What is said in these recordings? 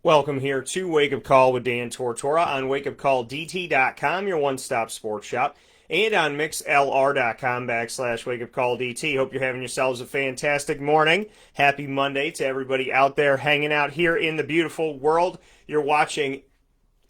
Welcome here to Wake Up Call with Dan Tortora on WakeUpCallDT.com, your one-stop sports shop, and on MixLR.com/WakeUpCallDT. Hope you're having yourselves a fantastic morning. Happy Monday to everybody out there hanging out here in the beautiful world. You're watching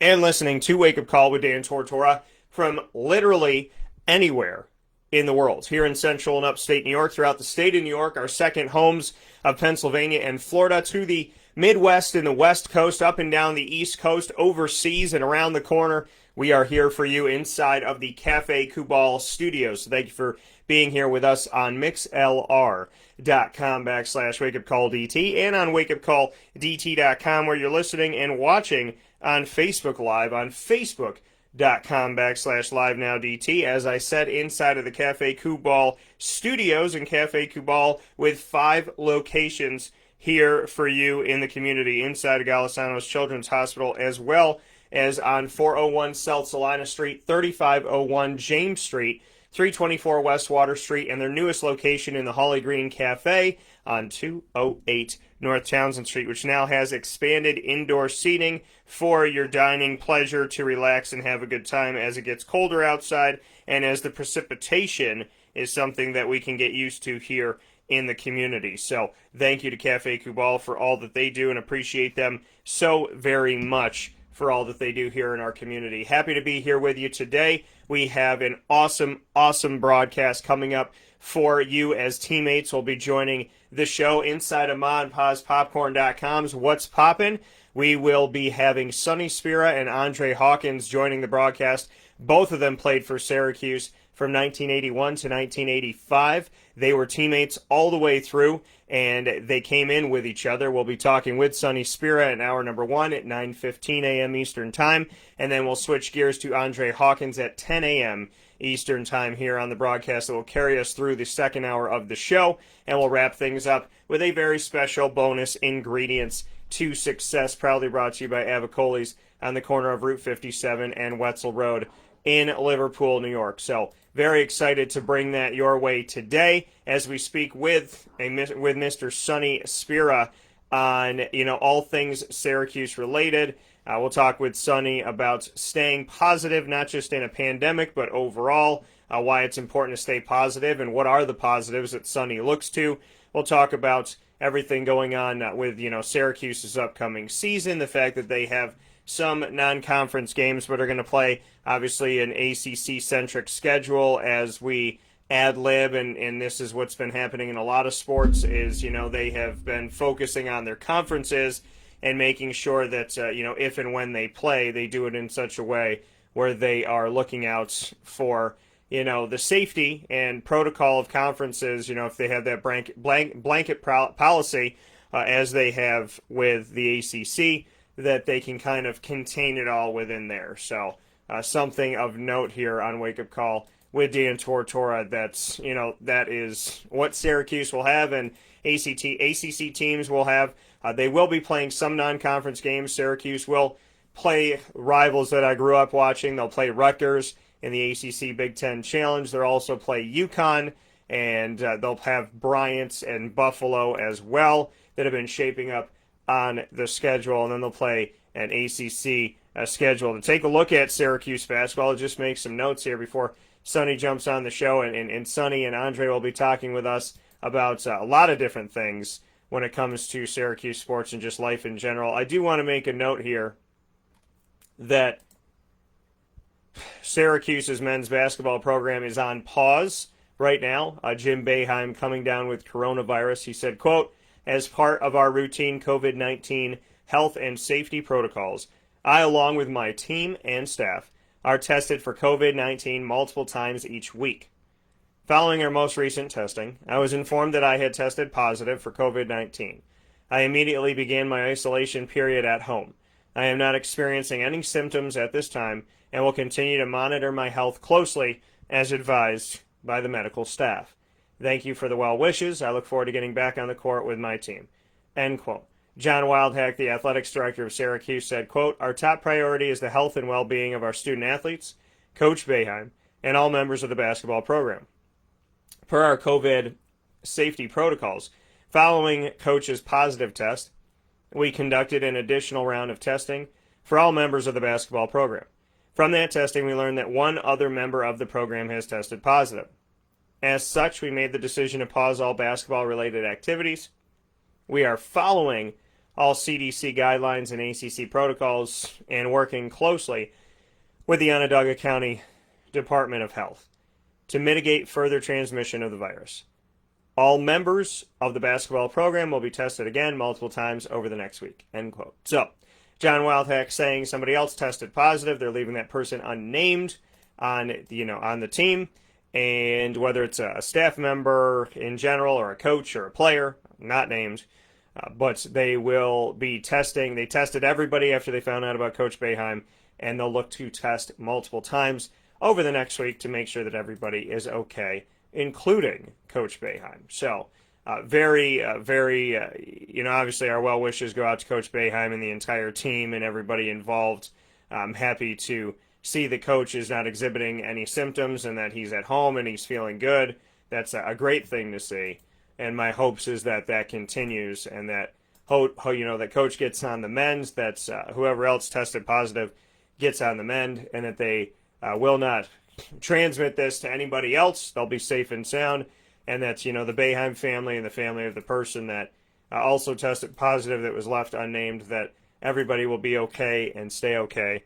and listening to Wake Up Call with Dan Tortora from literally anywhere in the world. Here in central and upstate New York, throughout the state of New York, our second homes of Pennsylvania and Florida, to the Midwest and the West Coast, up and down the East Coast, overseas and around the corner. We are here for you inside of the Cafe Kubal studios. So thank you for being here with us on MixLR.com/WakeUpCallDT and on WakeUpCallDT.com, where you're listening and watching on Facebook Live on Facebook.com/LiveNowDT. As I said, inside of the Cafe Kubal studios and Cafe Kubal with 5 locations here for you in the community inside of Golisano's Children's Hospital, as well as on 401 South Salina Street, 3501 James Street, 324 West Water Street, and their newest location in the Holly Green Cafe on 208 North Townsend Street, which now has expanded indoor seating for your dining pleasure to relax and have a good time as it gets colder outside and as the precipitation is something that we can get used to here in the community. So thank you to Cafe Kubal for all that they do and appreciate them so very much for all that they do here in our community. Happy to be here with you today. We have an awesome broadcast coming up for you as teammates will be joining the show inside of Ma and Pa's Popcorn.com's What's Poppin'. We will be having Sonny, Spera, and Andre Hawkins joining the broadcast. Both of them played for Syracuse from 1981 to 1985. They were teammates all the way through, and they came in with each other. We'll be talking with Sonny Spera in hour number 1 at 9:15 a.m. Eastern Time, and then we'll switch gears to Andre Hawkins at 10 a.m. Eastern Time here on the broadcast that will carry us through the second hour of the show, and we'll wrap things up with a very special bonus ingredients to success, proudly brought to you by Avicoli's on the corner of Route 57 and Wetzel Road in Liverpool, New York. So very excited to bring that your way today as we speak with Mr. Sonny Spera on all things Syracuse related. We'll talk with Sonny about staying positive, not just in a pandemic, but overall, why it's important to stay positive and what are the positives that Sonny looks to. We'll talk about everything going on with Syracuse's upcoming season, the fact that they have some non-conference games, but are going to play, obviously, an ACC-centric schedule as we ad-lib, and this is what's been happening in a lot of sports, is, they have been focusing on their conferences and making sure that, if and when they play, they do it in such a way where they are looking out for, the safety and protocol of conferences, if they have that blanket policy, as they have with the ACC, that they can kind of contain it all within there. So something of note here on Wake Up Call with Dan Tortora. That is what Syracuse will have and ACC teams will have. They will be playing some non-conference games. Syracuse will play rivals that I grew up watching. They'll play Rutgers in the ACC Big Ten Challenge. They'll also play UConn, and they'll have Bryant and Buffalo as well that have been shaping up on the schedule, and then they'll play an ACC schedule. To take a look at Syracuse basketball, I'll just make some notes here before Sonny jumps on the show, and Sonny and Andre will be talking with us about a lot of different things when it comes to Syracuse sports and just life in general. I do want to make a note here that Syracuse's men's basketball program is on pause right now. Jim Boeheim coming down with coronavirus. He said, quote, "As part of our routine COVID-19 health and safety protocols, I, along with my team and staff, are tested for COVID-19 multiple times each week. Following our most recent testing, I was informed that I had tested positive for COVID-19. I immediately began my isolation period at home. I am not experiencing any symptoms at this time and will continue to monitor my health closely as advised by the medical staff. Thank you for the well wishes. I look forward to getting back on the court with my team." End quote. John Wildhack, the athletics director of Syracuse, said, quote, "Our top priority is the health and well-being of our student athletes, Coach Boeheim, and all members of the basketball program. Per our COVID safety protocols, following Coach's positive test, we conducted an additional round of testing for all members of the basketball program. From that testing, we learned that one other member of the program has tested positive. As such, we made the decision to pause all basketball-related activities. We are following all CDC guidelines and ACC protocols and working closely with the Onondaga County Department of Health to mitigate further transmission of the virus. All members of the basketball program will be tested again multiple times over the next week, end quote. So, John Wildhack saying somebody else tested positive. They're leaving that person unnamed on the team. And whether it's a staff member in general or a coach or a player, not named, but they will be testing. They tested everybody after they found out about Coach Boeheim, and they'll look to test multiple times over the next week to make sure that everybody is okay, including Coach Boeheim. So, very, obviously our well wishes go out to Coach Boeheim and the entire team and everybody involved. I'm happy to see the coach is not exhibiting any symptoms and that he's at home and he's feeling good. That's a great thing to see. And my hopes is that continues and that, that coach gets on the mend, that's whoever else tested positive gets on the mend, and that they will not transmit this to anybody else. They'll be safe and sound. And that's, the Boeheim family and the family of the person that also tested positive that was left unnamed, that everybody will be okay and stay okay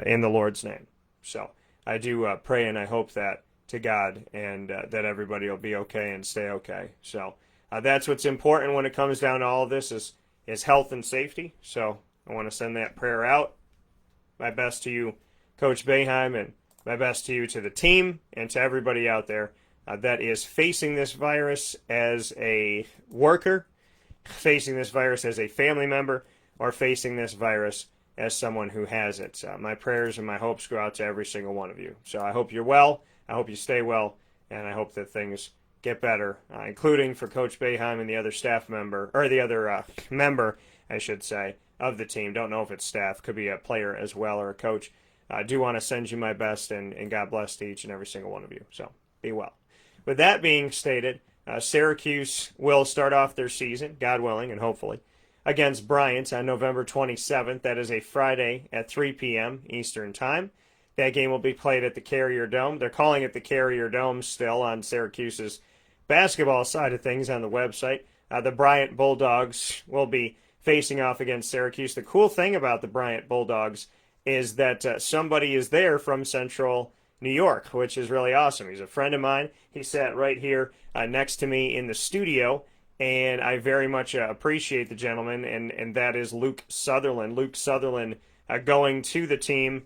in the Lord's name. So I do pray and I hope that to God and that everybody will be okay and stay okay. So that's what's important when it comes down to all of this is health and safety. So I want to send that prayer out. My best to you, Coach Boeheim, and my best to you, to the team, and to everybody out there that is facing this virus as a worker, facing this virus as a family member, or facing this virus as someone who has it. My prayers and my hopes go out to every single one of you. So I hope you're well, I hope you stay well, and I hope that things get better, including for Coach Boeheim and the other staff member, or the other member, I should say, of the team. Don't know if it's staff, could be a player as well or a coach. I do want to send you my best, and God bless to each and every single one of you. So be well. With that being stated, Syracuse will start off their season, God willing and hopefully, against Bryant on November 27th. That is a Friday at 3 p.m. Eastern Time. That game will be played at the Carrier Dome. They're calling it the Carrier Dome still on Syracuse's basketball side of things on the website. The Bryant Bulldogs will be facing off against Syracuse. The cool thing about the Bryant Bulldogs is that somebody is there from Central New York, which is really awesome. He's a friend of mine. He sat right here next to me in the studio, and I very much appreciate the gentleman, and that is Luke Sutherland. Luke Sutherland going to the team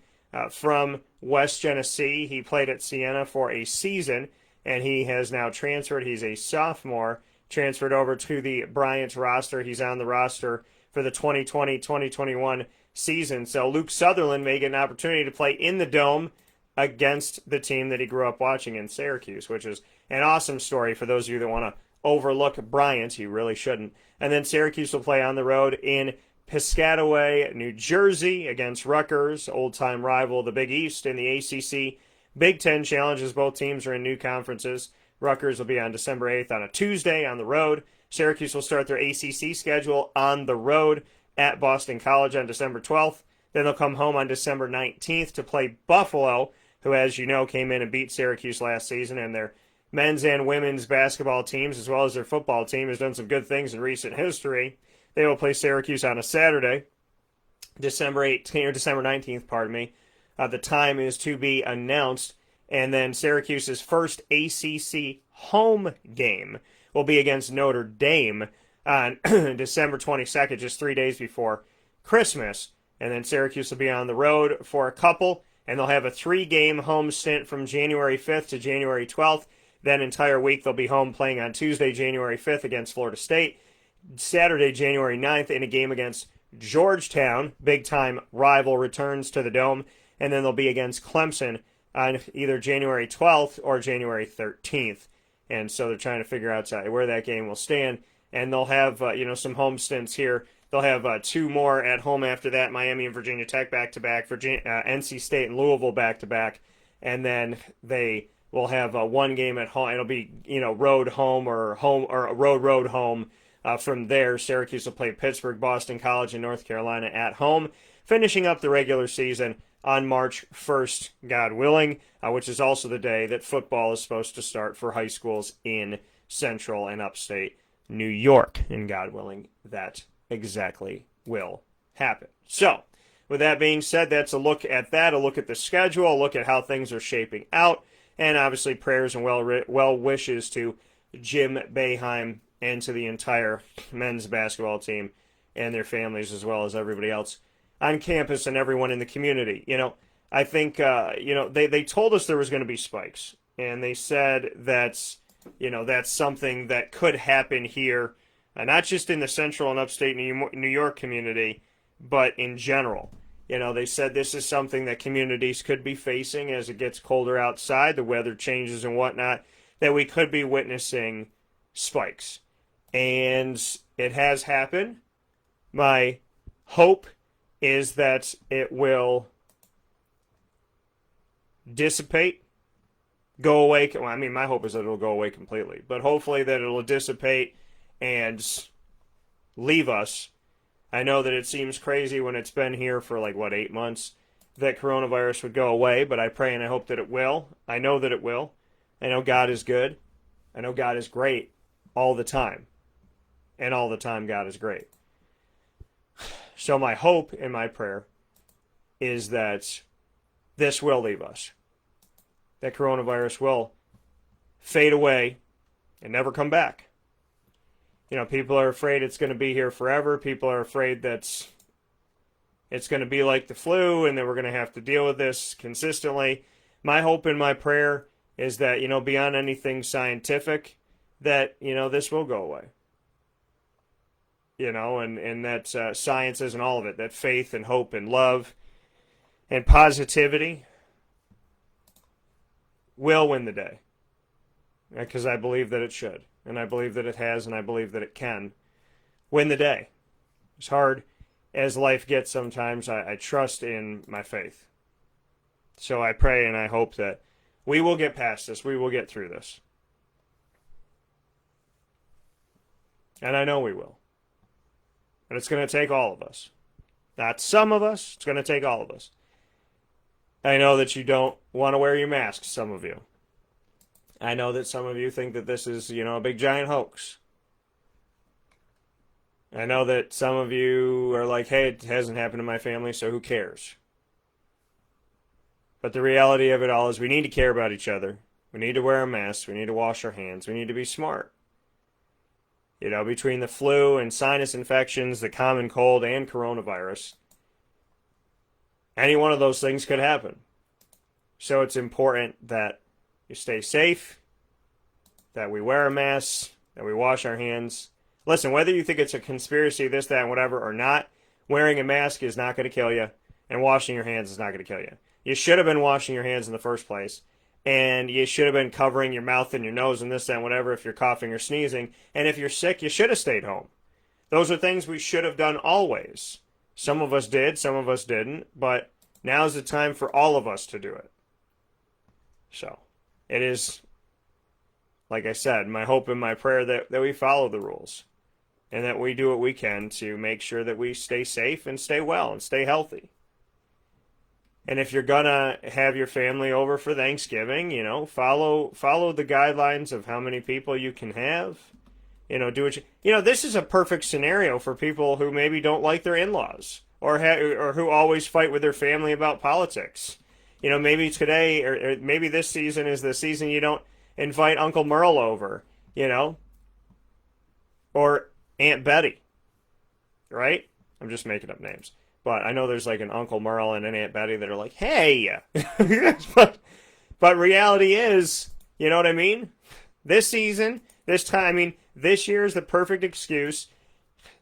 from West Genesee. He played at Siena for a season, and he has now transferred. He's a sophomore, transferred over to the Bryant roster. He's on the roster for the 2020-2021 season. So Luke Sutherland may get an opportunity to play in the Dome against the team that he grew up watching in Syracuse, which is an awesome story for those of you that want to overlook Bryant. You really shouldn't. And then Syracuse will play on the road in Piscataway, New Jersey, against Rutgers, old-time rival, the Big East, in the ACC Big Ten Challenge, as both teams are in new conferences. Rutgers will be on December 8th on a Tuesday on the road. Syracuse will start their ACC schedule on the road at Boston College on December 12th. Then they'll come home on December 19th to play Buffalo, who, as you know, came in and beat Syracuse last season, and their men's and women's basketball teams, as well as their football team, has done some good things in recent history. They will play Syracuse on a Saturday, December 19th, pardon me. The time is to be announced, and then Syracuse's first ACC home game will be against Notre Dame on December 22nd, just 3 days before Christmas. And then Syracuse will be on the road for a couple, and they'll have a 3-game home stint from January 5th to January 12th. That entire week they'll be home playing on Tuesday, January 5th against Florida State, Saturday, January 9th in a game against Georgetown. Big-time rival returns to the Dome, and then they'll be against Clemson on either January 12th or January 13th. And so they're trying to figure out where that game will stand. And they'll have some home stints here. They'll have 2 more at home after that, Miami and Virginia Tech back-to-back, NC State and Louisville back-to-back, and then they will have 1 game at home. It'll be road home or road home From there, Syracuse will play Pittsburgh, Boston College, and North Carolina at home, finishing up the regular season on March 1st, God willing, which is also the day that football is supposed to start for high schools in Central and Upstate New York. And God willing, that exactly will happen. So, with that being said, that's a look at that, a look at the schedule, a look at how things are shaping out, and obviously prayers and well wishes to Jim Boeheim and to the entire men's basketball team and their families, as well as everybody else on campus and everyone in the community. I think, they told us there was going to be spikes, and they said that's something that could happen here, not just in the Central and Upstate New York community, but in general. They said this is something that communities could be facing as it gets colder outside, the weather changes and whatnot, that we could be witnessing spikes. And it has happened. My hope is that it will dissipate, go away. Well, I mean, my hope is that it'll go away completely, but hopefully that it'll dissipate and leave us. I know that it seems crazy when it's been here for 8 months that coronavirus would go away, but I pray and I hope that it will. I know that it will. I know God is good. I know God is great all the time. And all the time God is great. So my hope and my prayer is that this will leave us. That coronavirus will fade away and never come back. People are afraid it's going to be here forever. People are afraid that it's going to be like the flu and that we're going to have to deal with this consistently. My hope and my prayer is that, beyond anything scientific, that, this will go away. And that science isn't all of it, that faith and hope and love and positivity will win the day. Because I believe that it should. And I believe that it has, and I believe that it can win the day. As hard as life gets sometimes, I trust in my faith. So I pray and I hope that we will get past this. We will get through this. And I know we will. And it's going to take all of us. Not some of us. It's going to take all of us. I know that you don't want to wear your masks, some of you. I know that some of you think that this is, a big giant hoax. I know that some of you are like, hey, it hasn't happened to my family, so who cares? But the reality of it all is we need to care about each other. We need to wear a mask. We need to wash our hands. We need to be smart. Between the flu and sinus infections, the common cold, and coronavirus, any one of those things could happen. So it's important that you stay safe, that we wear a mask, that we wash our hands. Listen, whether you think it's a conspiracy, this, that, and whatever, or not, wearing a mask is not going to kill you, and washing your hands is not going to kill you. You should have been washing your hands in the first place, and you should have been covering your mouth and your nose and this, that, and whatever if you're coughing or sneezing. And if you're sick, you should have stayed home. Those are things we should have done always. Some of us did, some of us didn't, but now's the time for all of us to do it. So, it is, like I said, my hope and my prayer that we follow the rules and that we do what we can to make sure that we stay safe and stay well and stay healthy. And if you're going to have your family over for Thanksgiving, follow the guidelines of how many people you can have. Do what this is a perfect scenario for people who maybe don't like their in-laws or who always fight with their family about politics. Maybe today or maybe this season is the season you don't invite Uncle Merle over, or Aunt Betty, right? I'm just making up names. But I know there's an Uncle Merle and an Aunt Betty that are like, hey! but reality is, you know what I mean? This season, this time, this year is the perfect excuse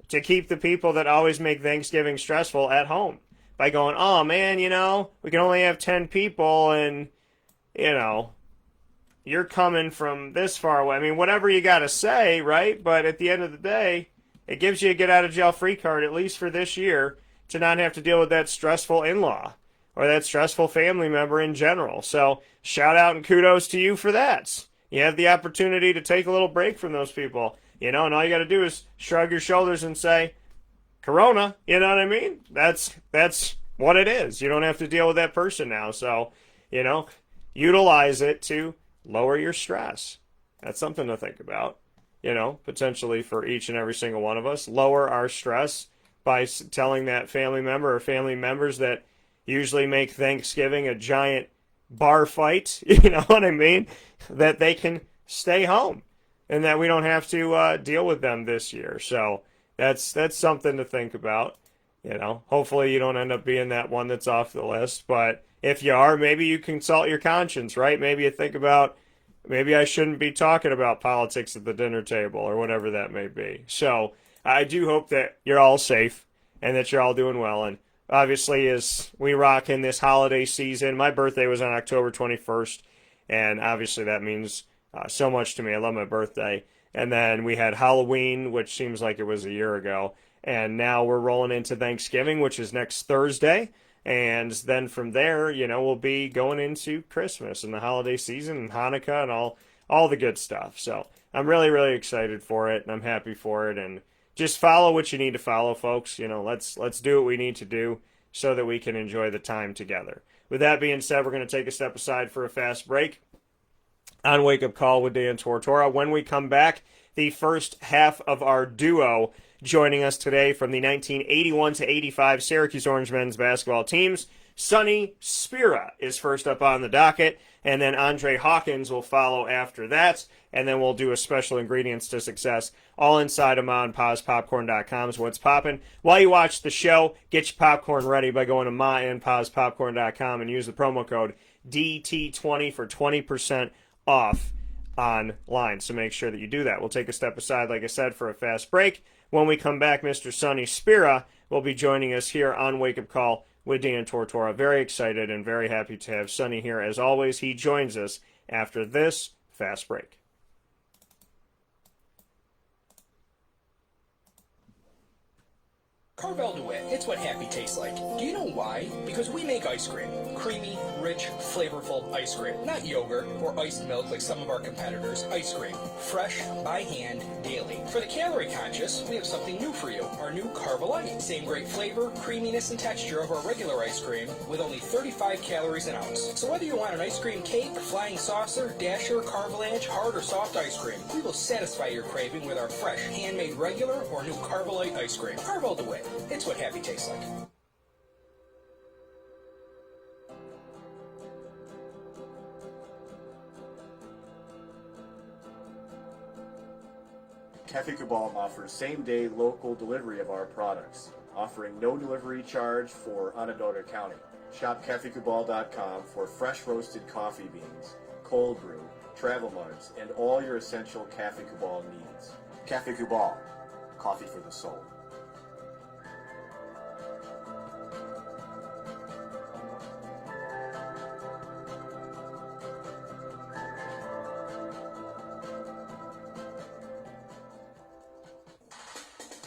to keep the people that always make Thanksgiving stressful at home. By going, oh man, we can only have 10 people and, you're coming from this far away. Whatever you got to say, right? But at the end of the day, it gives you a get out of jail free card, at least for this year, to not have to deal with that stressful in-law or that stressful family member in general. So shout out and kudos to you for that. You have the opportunity to take a little break from those people. and all you got to do is shrug your shoulders and say, Corona, you know what I mean? That's what it is. You don't have to deal with that person now. So, utilize it to lower your stress. That's something to think about, potentially for each and every single one of us. Lower our stress by telling that family member or family members that usually make Thanksgiving a giant bar fight, you know what I mean? That they can stay home and that we don't have to deal with them this year. So that's something to think about. Hopefully you don't end up being that one that's off the list. But if you are, maybe you consult your conscience, right? Maybe you think about, maybe I shouldn't be talking about politics at the dinner table or whatever that may be. So I do hope that you're all safe and that you're all doing well. And obviously, as we rock in this holiday season, my birthday was on October 21st. And obviously that means so much to me. I love my birthday. And then we had Halloween, which seems like it was a year ago. And now we're rolling into Thanksgiving, which is next Thursday. And then from there, we'll be going into Christmas and the holiday season and Hanukkah and all the good stuff. So I'm really, really excited for it, and I'm happy for it. And just follow what you need to follow, folks. Let's do what we need to do so that we can enjoy the time together. With that being said, we're going to take a step aside for a fast break on Wake Up Call with Dan Tortora. When we come back, the first half of our duo joining us today from the 1981 to 85 Syracuse Orange men's basketball teams. Sonny Spera is first up on the docket, and then Andre Hawkins will follow after that, and then we'll do a special ingredients to success all inside of MaandPazPopcorn.com's What's Poppin'. While you watch the show, get your popcorn ready by going to MaandPazPopcorn.com and use the promo code DT20 for 20% off online. So make sure that you do that. We'll take a step aside, like I said, for a fast break. When we come back, Mr. Sonny Spera will be joining us here on Wake Up Call with Dan Tortora. Very excited and very happy to have Sonny here. As always, he joins us after this fast break. Carvel DeWitt, it's what happy tastes like. Do you know why? Because we make ice cream. Creamy, rich, flavorful ice cream. Not yogurt or iced milk like some of our competitors. Ice cream. Fresh, by hand, daily. For the calorie conscious, we have something new for you. Our new Carvelite. Same great flavor, creaminess, and texture of our regular ice cream with only 35 calories an ounce. So whether you want an ice cream cake, flying saucer, dasher, carvalanche, hard or soft ice cream, we will satisfy your craving with our fresh, handmade regular or new Carvelite ice cream. Carvel DeWitt. It's what happy tastes like. Cafe Cabal offers same-day local delivery of our products, offering no delivery charge for Onondaga County. Shop CafeCabal.com for fresh roasted coffee beans, cold brew, travel mugs, and all your essential Cafe Cabal needs. Cafe Cabal, coffee for the soul.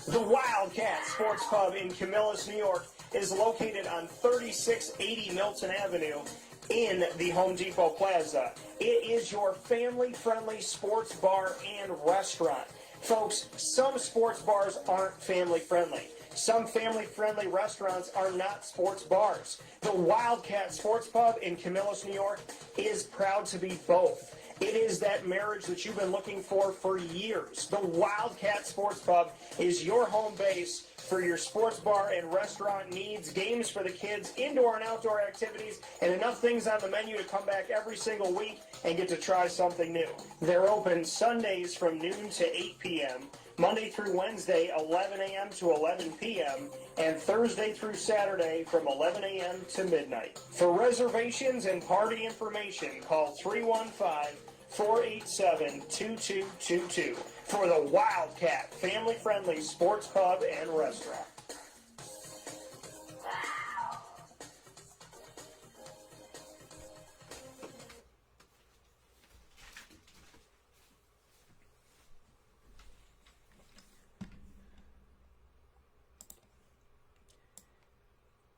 The Wildcat Sports Pub in Camillus, New York is located on 3680 Milton Avenue in the Home Depot Plaza. It is your family-friendly sports bar and restaurant. Folks, some sports bars aren't family-friendly. Some family-friendly restaurants are not sports bars. The Wildcat Sports Pub in Camillus, New York is proud to be both. It is that marriage that you've been looking for years. The Wildcat Sports Pub is your home base for your sports bar and restaurant needs, games for the kids, indoor and outdoor activities, and enough things on the menu to come back every single week and get to try something new. They're open Sundays from noon to 8 p.m., Monday through Wednesday, 11 a.m. to 11 p.m., and Thursday through Saturday from 11 a.m. to midnight. For reservations and party information, call 315-487-2222 for the Wildcat family-friendly sports pub and restaurant.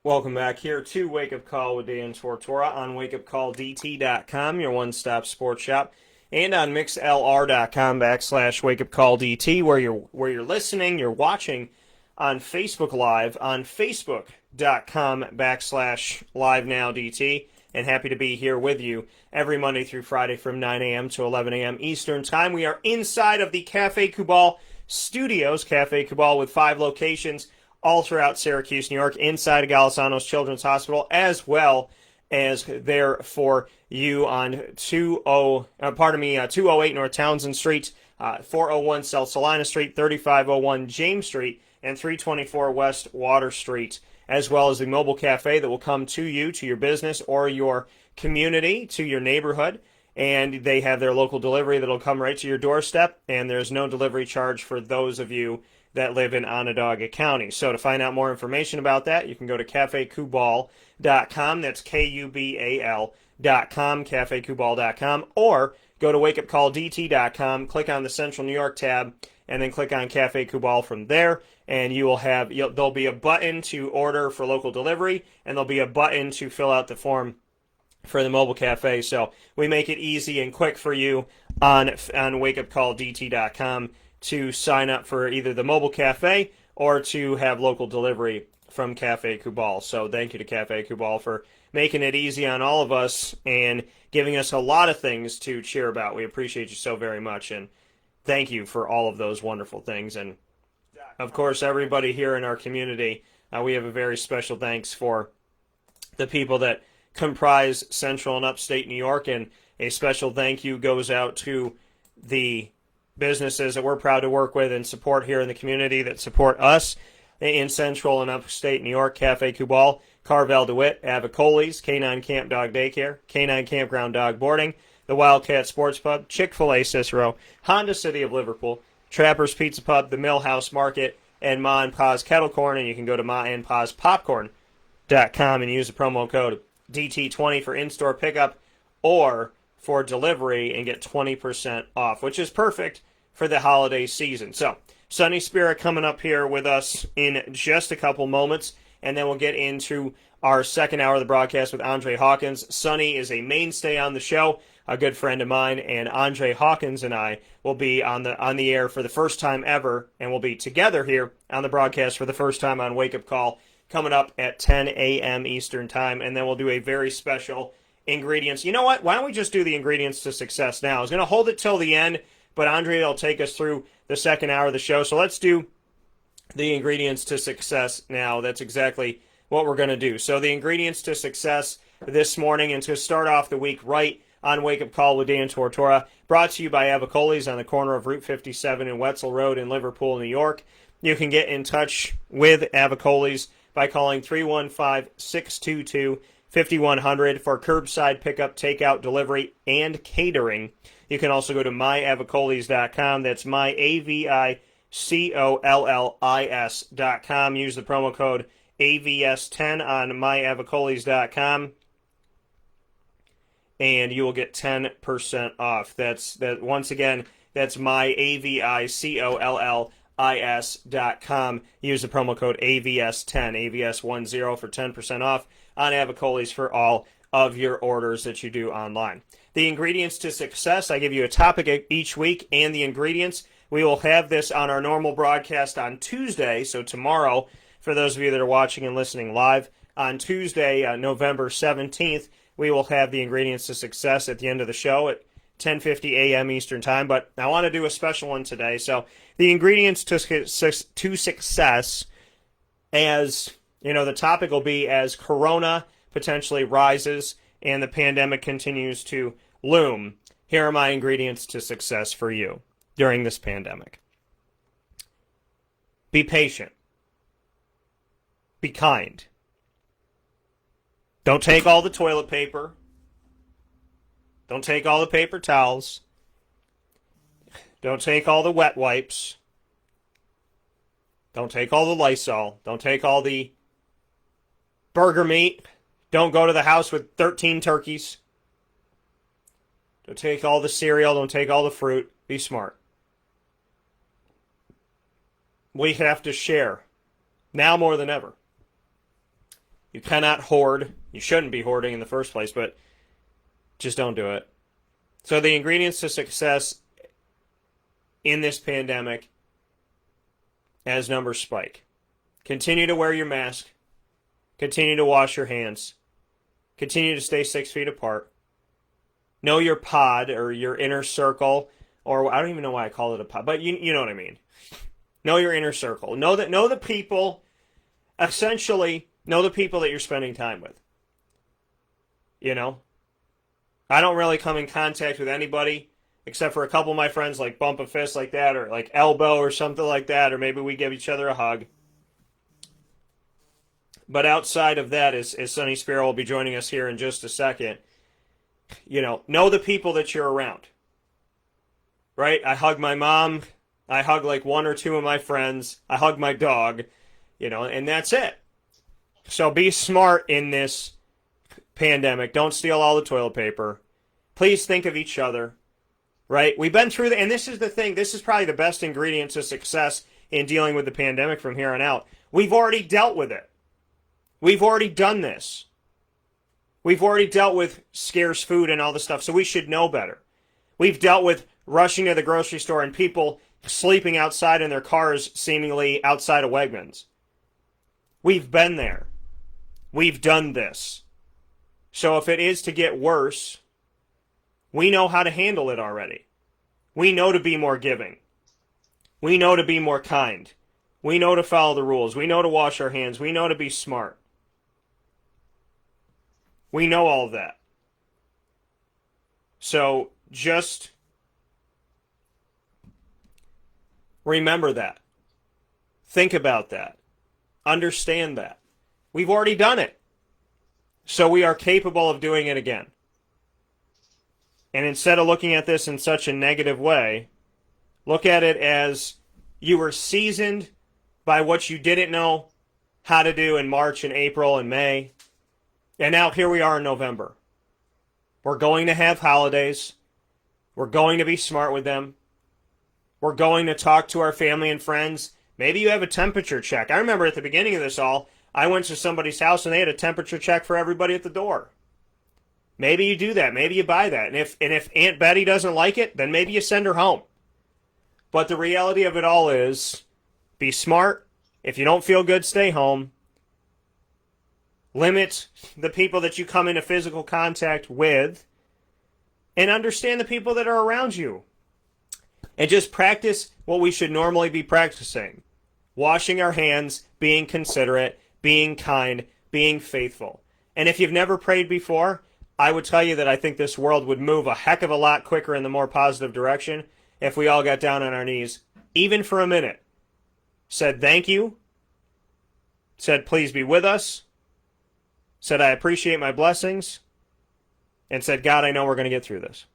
Welcome back here to Wake Up Call with Dan Tortora on WakeUpCallDT.com, your one-stop sports shop and on mixlr.com/wakeupcalldt, where you're listening, you're watching on Facebook Live on facebook.com/livenowdt. And happy to be here with you every Monday through Friday from 9 a.m. to 11 a.m. Eastern Time. We are inside of the Cafe Kubal studios, Cafe Kubal, with 5 locations all throughout Syracuse, New York, inside of Golisano's Children's Hospital, as well as there for you on 208 North Townsend Street, 401 South Salina Street, 3501 James Street, and 324 West Water Street, as well as the mobile cafe that will come to you, to your business or your community, to your neighborhood. And they have their local delivery that will come right to your doorstep, and there's no delivery charge for those of you that live in Onondaga County. So to find out more information about that, you can go to cafekubal.com. That's KUBAL.com, cafekubal.com, or go to wakeupcalldt.com, click on the Central New York tab, and then click on Cafe Kubal from there, and there'll be a button to order for local delivery, and there'll be a button to fill out the form for the mobile cafe. So we make it easy and quick for you on wakeupcalldt.com to sign up for either the mobile cafe or to have local delivery from Cafe Kubal. So thank you to Cafe Kubal for making it easy on all of us and giving us a lot of things to cheer about. We appreciate you so very much, and thank you for all of those wonderful things. And of course, everybody here in our community, we have a very special thanks for the people that comprise Central and Upstate New York, and a special thank you goes out to the businesses that we're proud to work with and support here in the community that support us in Central and Upstate New York: Cafe Kubal, Carvel DeWitt, Avicoli's, Canine Camp Dog Daycare, Canine Campground Dog Boarding, the Wildcat Sports Pub, Chick-fil-A Cicero, Honda City of Liverpool, Trapper's Pizza Pub, the Millhouse Market, and Ma and Pa's Kettle Corn. And you can go to maandpaspopcorn.com and use the promo code DT20 for in-store pickup or for delivery and get 20% off, which is perfect for the holiday season. So, Sonny, Spera coming up here with us in just a couple moments, and then we'll get into our second hour of the broadcast with Andre Hawkins. Sonny is a mainstay on the show, a good friend of mine, and Andre Hawkins and I will be on the air for the first time ever, and we'll be together here on the broadcast for the first time on Wake Up Call coming up at 10 a.m. Eastern Time, and then we'll do a very special ingredients. You know what? Why don't we just do the ingredients to success now? I was going to hold it till the end, but Andre will take us through the second hour of the show. So let's do the ingredients to success now. That's exactly what we're going to do. So the ingredients to success this morning, and to start off the week right on Wake Up Call with Dan Tortora, brought to you by Avicoli's on the corner of Route 57 and Wetzel Road in Liverpool, New York. You can get in touch with Avicoli's by calling 315-622-5100 for curbside pickup, takeout, delivery, and catering. You can also go to myavicolis.com. That's myavicollis.com. Use the promo code AVS10 on myavicolis.com, and you will get 10% off. Once again, that's myavicollis.com. Use the promo code AVS10, AVS10 for 10% off on Avicoli's for all of your orders that you do online. The ingredients to success, I give you a topic each week and the ingredients. We will have this on our normal broadcast on Tuesday, so tomorrow, for those of you that are watching and listening live, on Tuesday, November 17th, we will have the ingredients to success at the end of the show at 10:50 a.m. Eastern Time, but I want to do a special one today. So the ingredients to success, as you know, the topic will be as Corona potentially rises and the pandemic continues to loom. Here are my ingredients to success for you during this pandemic. Be patient. Be kind. Don't take all the toilet paper. Don't take all the paper towels. Don't take all the wet wipes. Don't take all the Lysol. Don't take all the burger meat. Don't go to the house with 13 turkeys. Don't take all the cereal. Don't take all the fruit. Be smart. We have to share. Now more than ever. You cannot hoard. You shouldn't be hoarding in the first place, but just don't do it. So the ingredients to success in this pandemic as numbers spike. Continue to wear your mask. Continue to wash your hands. Continue to stay 6 feet apart. Know your pod or your inner circle, or I don't even know why I call it a pod, but you know what I mean. Know your inner circle. Know the people, essentially, know the people that you're spending time with. You know? I don't really come in contact with anybody except for a couple of my friends, like bump a fist like that, or like elbow or something like that, or maybe we give each other a hug. But outside of that, as Sonny Spera will be joining us here in just a second, know the people that you're around. Right? I hug my mom. I hug like one or two of my friends. I hug my dog, and that's it. So be smart in this pandemic. Don't steal all the toilet paper. Please think of each other. Right? We've been through and this is the thing. This is probably the best ingredient to success in dealing with the pandemic from here on out. We've already dealt with it. We've already done this. We've already dealt with scarce food and all this stuff, so we should know better. We've dealt with rushing to the grocery store and people sleeping outside in their cars, seemingly outside of Wegmans. We've been there. We've done this. So if it is to get worse, we know how to handle it already. We know to be more giving. We know to be more kind. We know to follow the rules. We know to wash our hands. We know to be smart. We know all of that. So just remember that. Think about that. Understand that. We've already done it. So we are capable of doing it again. And instead of looking at this in such a negative way, look at it as you were seasoned by what you didn't know how to do in March and April and May. And now here we are in November. We're going to have holidays. We're going to be smart with them. We're going to talk to our family and friends. Maybe you have a temperature check. I remember at the beginning of this all, I went to somebody's house and they had a temperature check for everybody at the door. Maybe you do that. Maybe you buy that. And if Aunt Betty doesn't like it, then maybe you send her home. But the reality of it all is, be smart. If you don't feel good, stay home. Limit the people that you come into physical contact with. And understand the people that are around you. And just practice what we should normally be practicing. Washing our hands, being considerate, being kind, being faithful. And if you've never prayed before, I would tell you that I think this world would move a heck of a lot quicker in the more positive direction if we all got down on our knees, even for a minute, said thank you, said please be with us, said I appreciate my blessings, and said, God, I know we're going to get through this.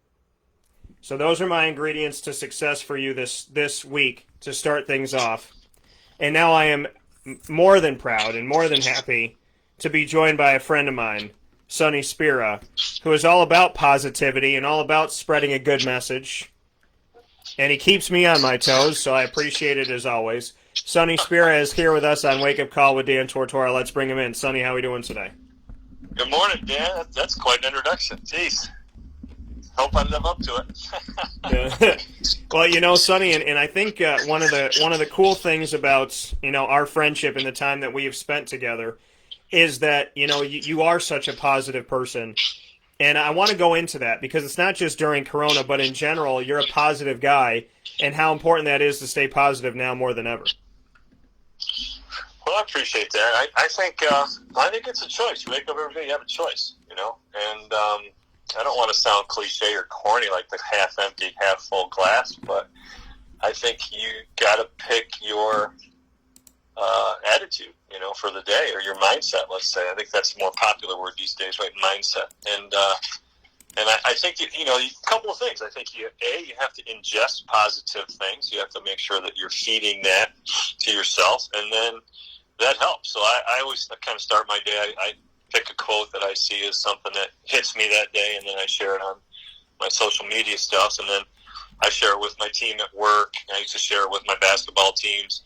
So those are my ingredients to success for you this week to start things off. And now I am more than proud and more than happy to be joined by a friend of mine, Sonny Spera, who is all about positivity and all about spreading a good message. And he keeps me on my toes, so I appreciate it as always. Sonny Spera is here with us on Wake Up Call with Dan Tortora. Let's bring him in. Sonny, how are we doing today? Good morning, Dan. That's quite an introduction. Jeez. Hope I live up to it. Well, Sonny, and I think one of the cool things about our friendship and the time that we have spent together is that you are such a positive person, and I want to go into that because it's not just during Corona, but in general, you're a positive guy, and how important that is to stay positive now more than ever. Well, I appreciate that. I think it's a choice. You wake up every day, you have a choice, and I don't want to sound cliche or corny like the half-empty, half-full glass, but I think you got to pick your attitude, for the day, or your mindset, let's say. I think that's a more popular word these days, right? Mindset. And I think, a couple of things. I think you have to ingest positive things. You have to make sure that you're feeding that to yourself, and then that helps. So I always kind of start my day. I pick a quote that I see as something that hits me that day, and then I share it on my social media stuff, and then I share it with my team at work. I used to share it with my basketball teams.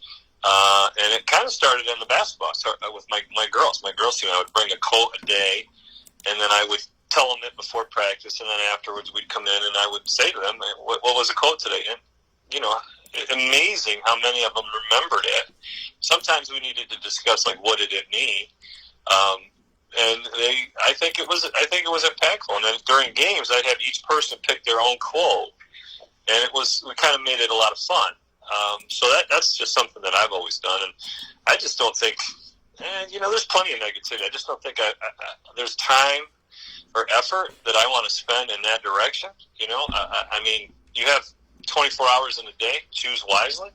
And it kind of started in the basketball. With my girls. My girls team, I would bring a quote a day, and then I would tell them it before practice, and then afterwards we'd come in and I would say to them, what was the quote today? And, you know, amazing how many of them remembered it. Sometimes we needed to discuss, like, what did it mean? And I think it was impactful. And then during games, I'd have each person pick their own quote, and we kind of made it a lot of fun. So that's just something that I've always done, and I just don't think, you know, there's plenty of negativity. I just don't think there's time or effort that I want to spend in that direction. You know, I mean, you have 24 hours in a day. Choose wisely.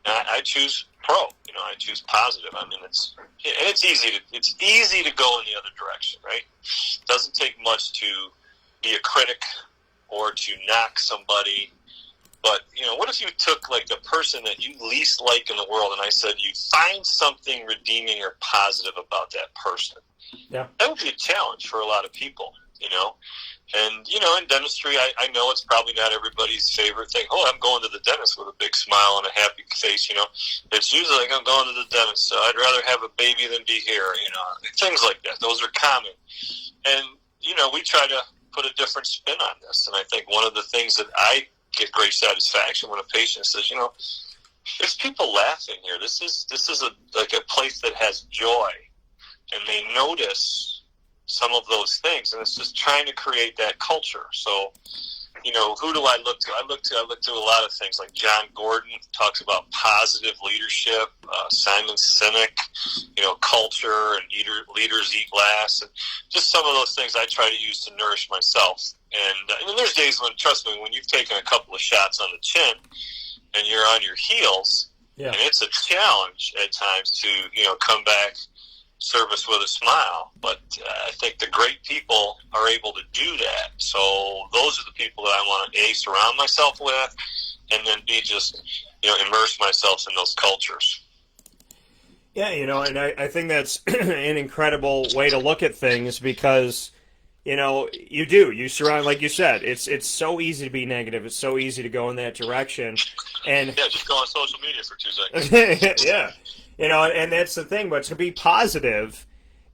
And I choose pro. You know, I choose positive. I mean, it's easy to go in the other direction, right? It doesn't take much to be a critic or to knock somebody. But, you know, what if you took, like, the person that you least like in the world, and I said you find something redeeming or positive about that person? Yeah. That would be a challenge for a lot of people, you know? And, you know, in dentistry, I know it's probably not everybody's favorite thing. Oh, I'm going to the dentist with a big smile and a happy face, you know? It's usually like, I'm going to the dentist, so I'd rather have a baby than be here, you know? Things like that. Those are common. And, you know, we try to put a different spin on this. And I think one of the things that I get great satisfaction when a patient says, you know, there's people laughing here. This is a place that has joy, and they notice some of those things, and it's just trying to create that culture. So, you know, who do I look to? I look to a lot of things. Like John Gordon talks about positive leadership. Simon Sinek, you know, culture and leaders eat last, and just some of those things I try to use to nourish myself. And I mean, there's days when, trust me, when you've taken a couple of shots on the chin and you're on your heels, and it's a challenge at times to, you know, come back service with a smile. But I think the great people are able to do that. So those are the people that I want to, A, surround myself with, and then B, just, you know, immerse myself in those cultures. Yeah, you know, and I think that's an incredible way to look at things, because, you know, you surround, like you said, it's so easy to be negative. It's so easy to go in that direction. And yeah, just go on social media for 2 seconds. Yeah, you know, and that's the thing. But to be positive,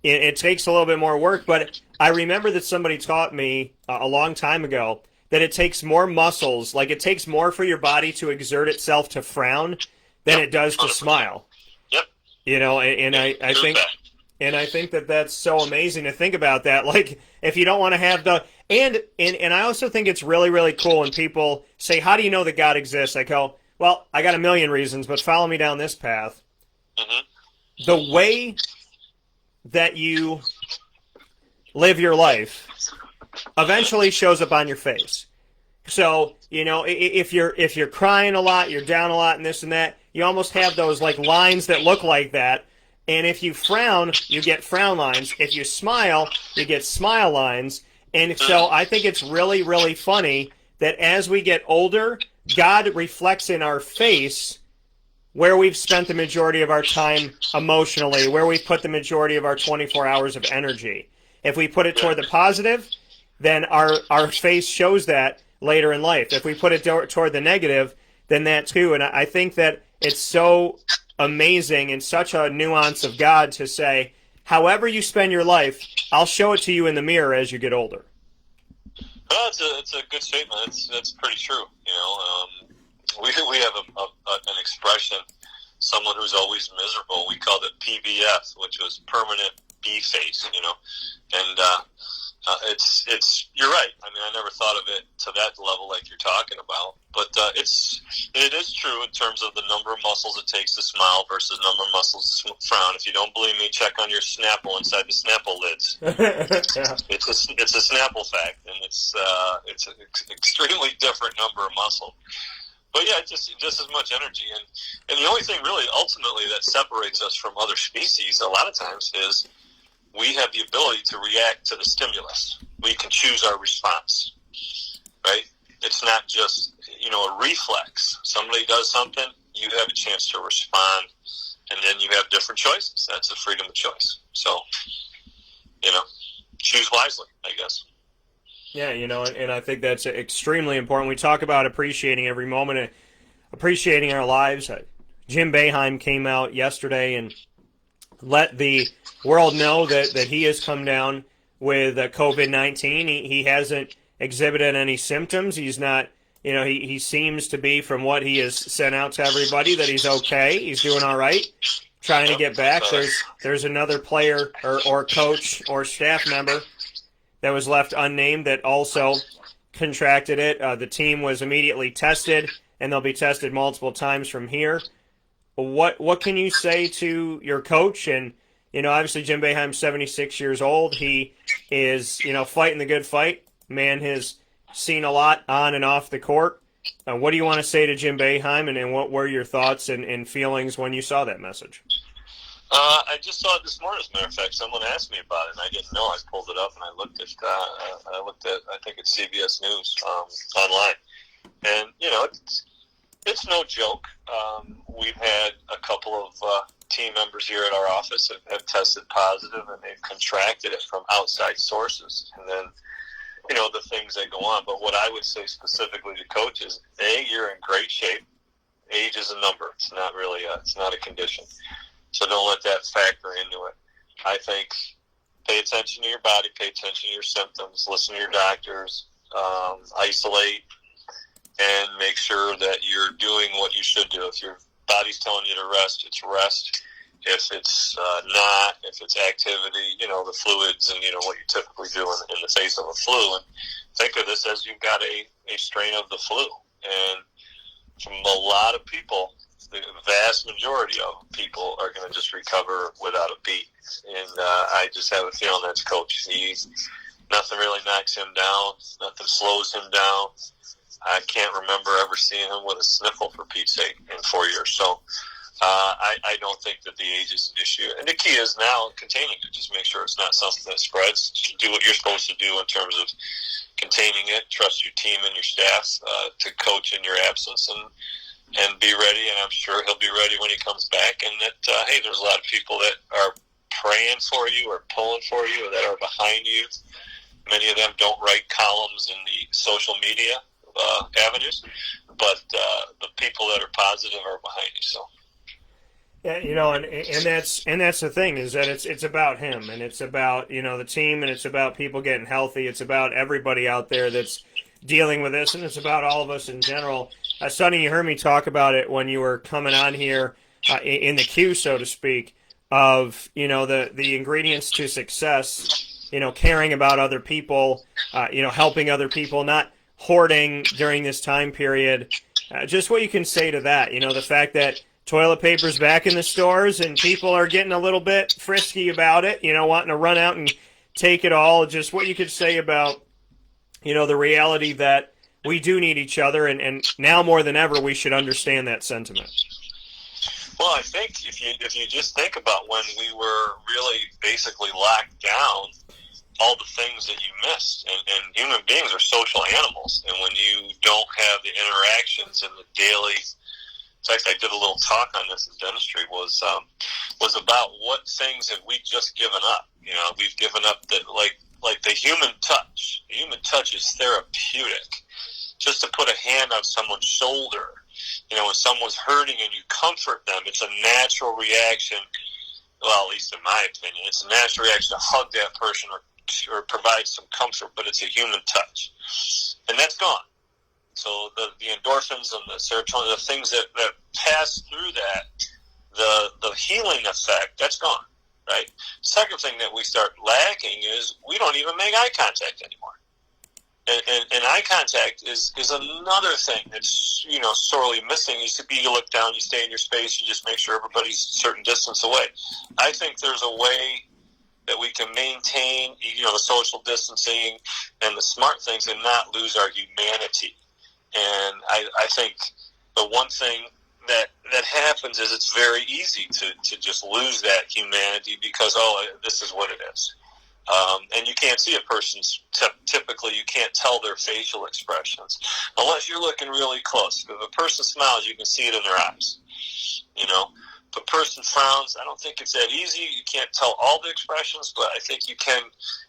it takes a little bit more work. But I remember that somebody taught me a long time ago that it takes more muscles, like it takes more for your body to exert itself to frown than it does to 100%. smile. Yep. You know, and I think... And I think that that's so amazing to think about that. Like, if you don't want to have the... And I also think it's really, really cool when people say, how do you know that God exists? I go, well, I got a million reasons, but follow me down this path. Mm-hmm. The way that you live your life eventually shows up on your face. So, you know, if you're crying a lot, you're down a lot and this and that, you almost have those, like, lines that look like that. And if you frown, you get frown lines. If you smile, you get smile lines. And so I think it's really, really funny that as we get older, God reflects in our face where we've spent the majority of our time emotionally, where we've put the majority of our 24 hours of energy. If we put it toward the positive, then our face shows that later in life. If we put it toward the negative, then that too. And I think that it's so amazing and such a nuance of God to say, however you spend your life, I'll show it to you in the mirror as you get older. Well, it's a good statement. That's pretty true. You know, we have an expression, someone who's always miserable. We called it PBF, which was permanent B face. You know, and it's you're right. I mean, I never thought of it to that level like you're talking about. But it is true in terms of the number of muscles it takes to smile versus number of muscles to frown. If you don't believe me, check on your Snapple inside the Snapple lids. Yeah. It's a Snapple fact, and it's an extremely different number of muscle. But yeah, just as much energy, and the only thing really ultimately that separates us from other species a lot of times is we have the ability to react to the stimulus. We can choose our response, right? It's not just, you know, a reflex. Somebody does something, you have a chance to respond, and then you have different choices. That's the freedom of choice. So, you know, choose wisely, I guess. Yeah, you know, and I think that's extremely important. We talk about appreciating every moment, appreciating our lives. Jim Boeheim came out yesterday and let the world know that he has come down with COVID-19. He hasn't exhibited any symptoms. He's not, he seems to be, from what he has sent out to everybody, that he's okay. He's doing all right, trying to get back. There's another player or coach or staff member that was left unnamed that also contracted it. The team was immediately tested, and they'll be tested multiple times from here. What can you say to your coach? And, obviously Jim Boeheim's 76 years old. He is, fighting the good fight. Man has seen a lot on and off the court. What do you want to say to Jim Boeheim, and what were your thoughts and feelings when you saw that message? I just saw it this morning, as a matter of fact. Someone asked me about it, and I didn't know. I pulled it up, and I looked at, I think it's CBS News online. And, it's no joke. We've had a couple of team members here at our office that have tested positive, and they've contracted it from outside sources. And then, the things that go on. But what I would say specifically to coaches, you're in great shape. Age is a number. It's not really it's not a condition. So don't let that factor into it. I think pay attention to your body, pay attention to your symptoms, listen to your doctors, isolate, and make sure that you're doing what you should do. If your body's telling you to rest, it's rest. If it's not, if it's activity, the fluids and, what you typically do in the face of a flu. And think of this as you've got a strain of the flu. And from a lot of people, the vast majority of people are going to just recover without a beat. And I just have a feeling that's Coach. Nothing really knocks him down. Nothing slows him down. I can't remember ever seeing him with a sniffle, for Pete's sake, in 4 years. So I don't think that the age is an issue. And the key is now containing it. Just make sure it's not something that spreads. Do what you're supposed to do in terms of containing it. Trust your team and your staff to coach in your absence and be ready. And I'm sure he'll be ready when he comes back. And that, hey, there's a lot of people that are praying for you or pulling for you or that are behind you. Many of them don't write columns in the social media avenues, but the people that are positive are behind you. So. Yeah, and that's the thing, is that it's about him, and it's about the team, and it's about people getting healthy. It's about everybody out there that's dealing with this, and it's about all of us in general. Sonny, you heard me talk about it when you were coming on here in the queue, so to speak, of the ingredients to success. Caring about other people, helping other people, not hoarding during this time period. Just what you can say to that. The fact that toilet paper's back in the stores and people are getting a little bit frisky about it, wanting to run out and take it all. Just what you could say about, the reality that we do need each other, and now more than ever we should understand that sentiment. Well, I think if you just think about when we were really basically locked down, all the things that you missed, and human beings are social animals, and when you don't have the interactions and the daily. In fact, I did a little talk on this in dentistry, was about what things have we just given up. We've given up like the human touch. The human touch is therapeutic. Just to put a hand on someone's shoulder, when someone's hurting and you comfort them, it's a natural reaction. Well, at least in my opinion, it's a natural reaction to hug that person or provide some comfort, but it's a human touch. And that's gone. So the endorphins and the serotonin, the things that pass through that, the healing effect, that's gone, right? Second thing that we start lacking is we don't even make eye contact anymore. And eye contact is another thing that's, sorely missing. You look down, you stay in your space, you just make sure everybody's a certain distance away. I think there's a way that we can maintain, the social distancing and the smart things and not lose our humanity. And I think the one thing that happens is it's very easy to just lose that humanity because, this is what it is. And you can't see a person's, typically you can't tell their facial expressions unless you're looking really close. If a person smiles, you can see it in their eyes. If a person frowns, I don't think it's that easy. You can't tell all the expressions, but I think you can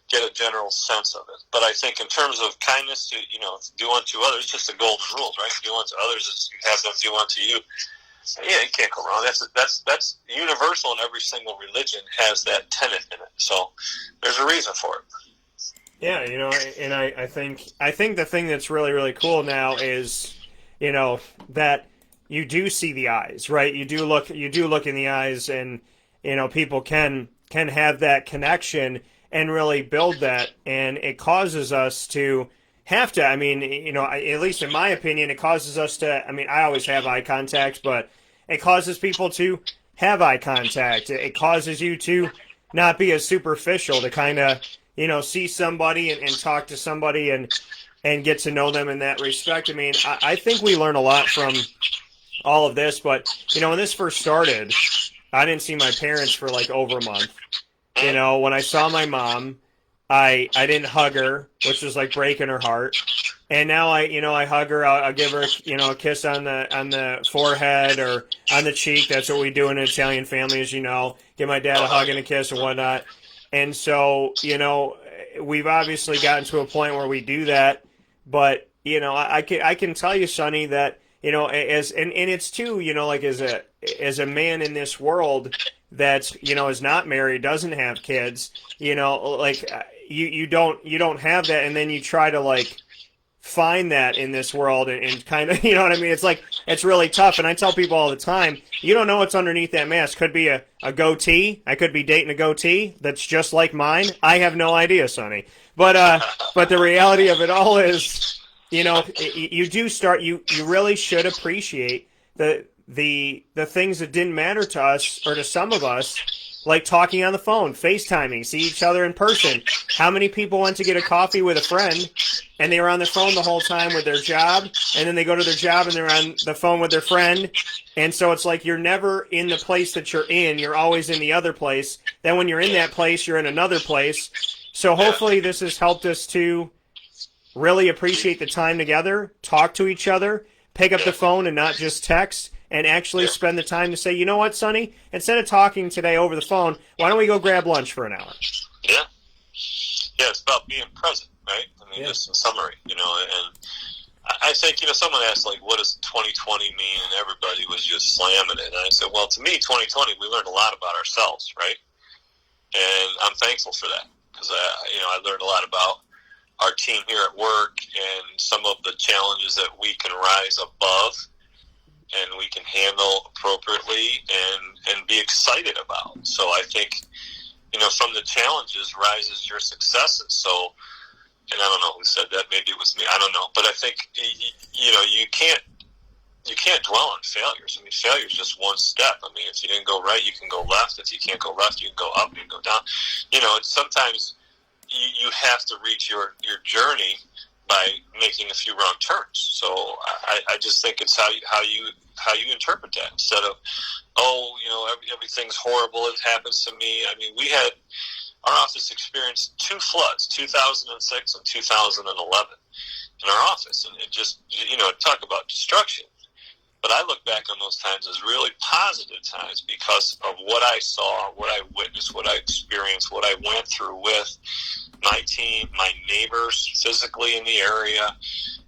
get a general sense of it. But I think in terms of kindness, to do unto others, just the golden rules, right? Do unto others as you have them do unto you. Yeah, you can't go wrong. That's universal, and every single religion has that tenet in it. So there's a reason for it. Yeah, and I think the thing that's really really cool now is, that you do see the eyes, right? You do look in the eyes, and people can have that connection and really build that, and it causes us to have to. I mean, at least in my opinion, it causes us to. I mean, I always have eye contact, but it causes people to have eye contact. It causes you to not be as superficial, to kind of see somebody and talk to somebody and get to know them in that respect. I mean, I think we learn a lot from all of this, but when this first started, I didn't see my parents for like over a month. When I saw my mom, I didn't hug her, which was like breaking her heart. And now I hug her. I'll give her a kiss on the forehead or on the cheek. That's what we do in an Italian family, as you know. Give my dad a hug and a kiss and whatnot. And so we've obviously gotten to a point where we do that. But I can tell you, Sonny, that as and it's too like as a man in this world that's is not married, doesn't have kids, like you don't have that, and then you try to like find that in this world, and kind of what I mean. It's like it's really tough, and I tell people all the time, you don't know what's underneath that mask. Could be a goatee. I could be dating a goatee that's just like mine. I have no idea, Sonny. But the reality of it all is, you do start. You really should appreciate the things that didn't matter to us or to some of us, like talking on the phone, FaceTiming, see each other in person. How many people went to get a coffee with a friend and they were on the phone the whole time with their job, and then they go to their job and they're on the phone with their friend, and so it's like you're never in the place that you're in. You're always in the other place. Then when you're in that place, you're in another place. So hopefully this has helped us to really appreciate the time together, talk to each other, pick up the phone and not just text, and actually spend the time to say, you know what, Sonny, instead of talking today over the phone, why don't we go grab lunch for an hour? Yeah. Yeah, it's about being present, right? I mean, just in summary, and I think, someone asked, like, what does 2020 mean? And everybody was just slamming it. And I said, well, to me, 2020, we learned a lot about ourselves, right? And I'm thankful for that, because, I learned a lot about our team here at work and some of the challenges that we can rise above and we can handle appropriately and be excited about. So I think, from the challenges rises your successes. So, and I don't know who said that. Maybe it was me. I don't know. But I think, you can't dwell on failures. I mean, failure is just one step. I mean, if you didn't go right, you can go left. If you can't go left, you can go up, you can go down. And sometimes you have to reach your journey by making a few wrong turns. So I just think it's how you interpret that, instead of, everything's horrible, it happens to me. I mean, our office experienced 2 floods, 2006 and 2011 in our office, and it just, talk about destruction. But I look back on those times as really positive times because of what I saw, what I witnessed, what I experienced, what I went through with my team, my neighbors physically in the area,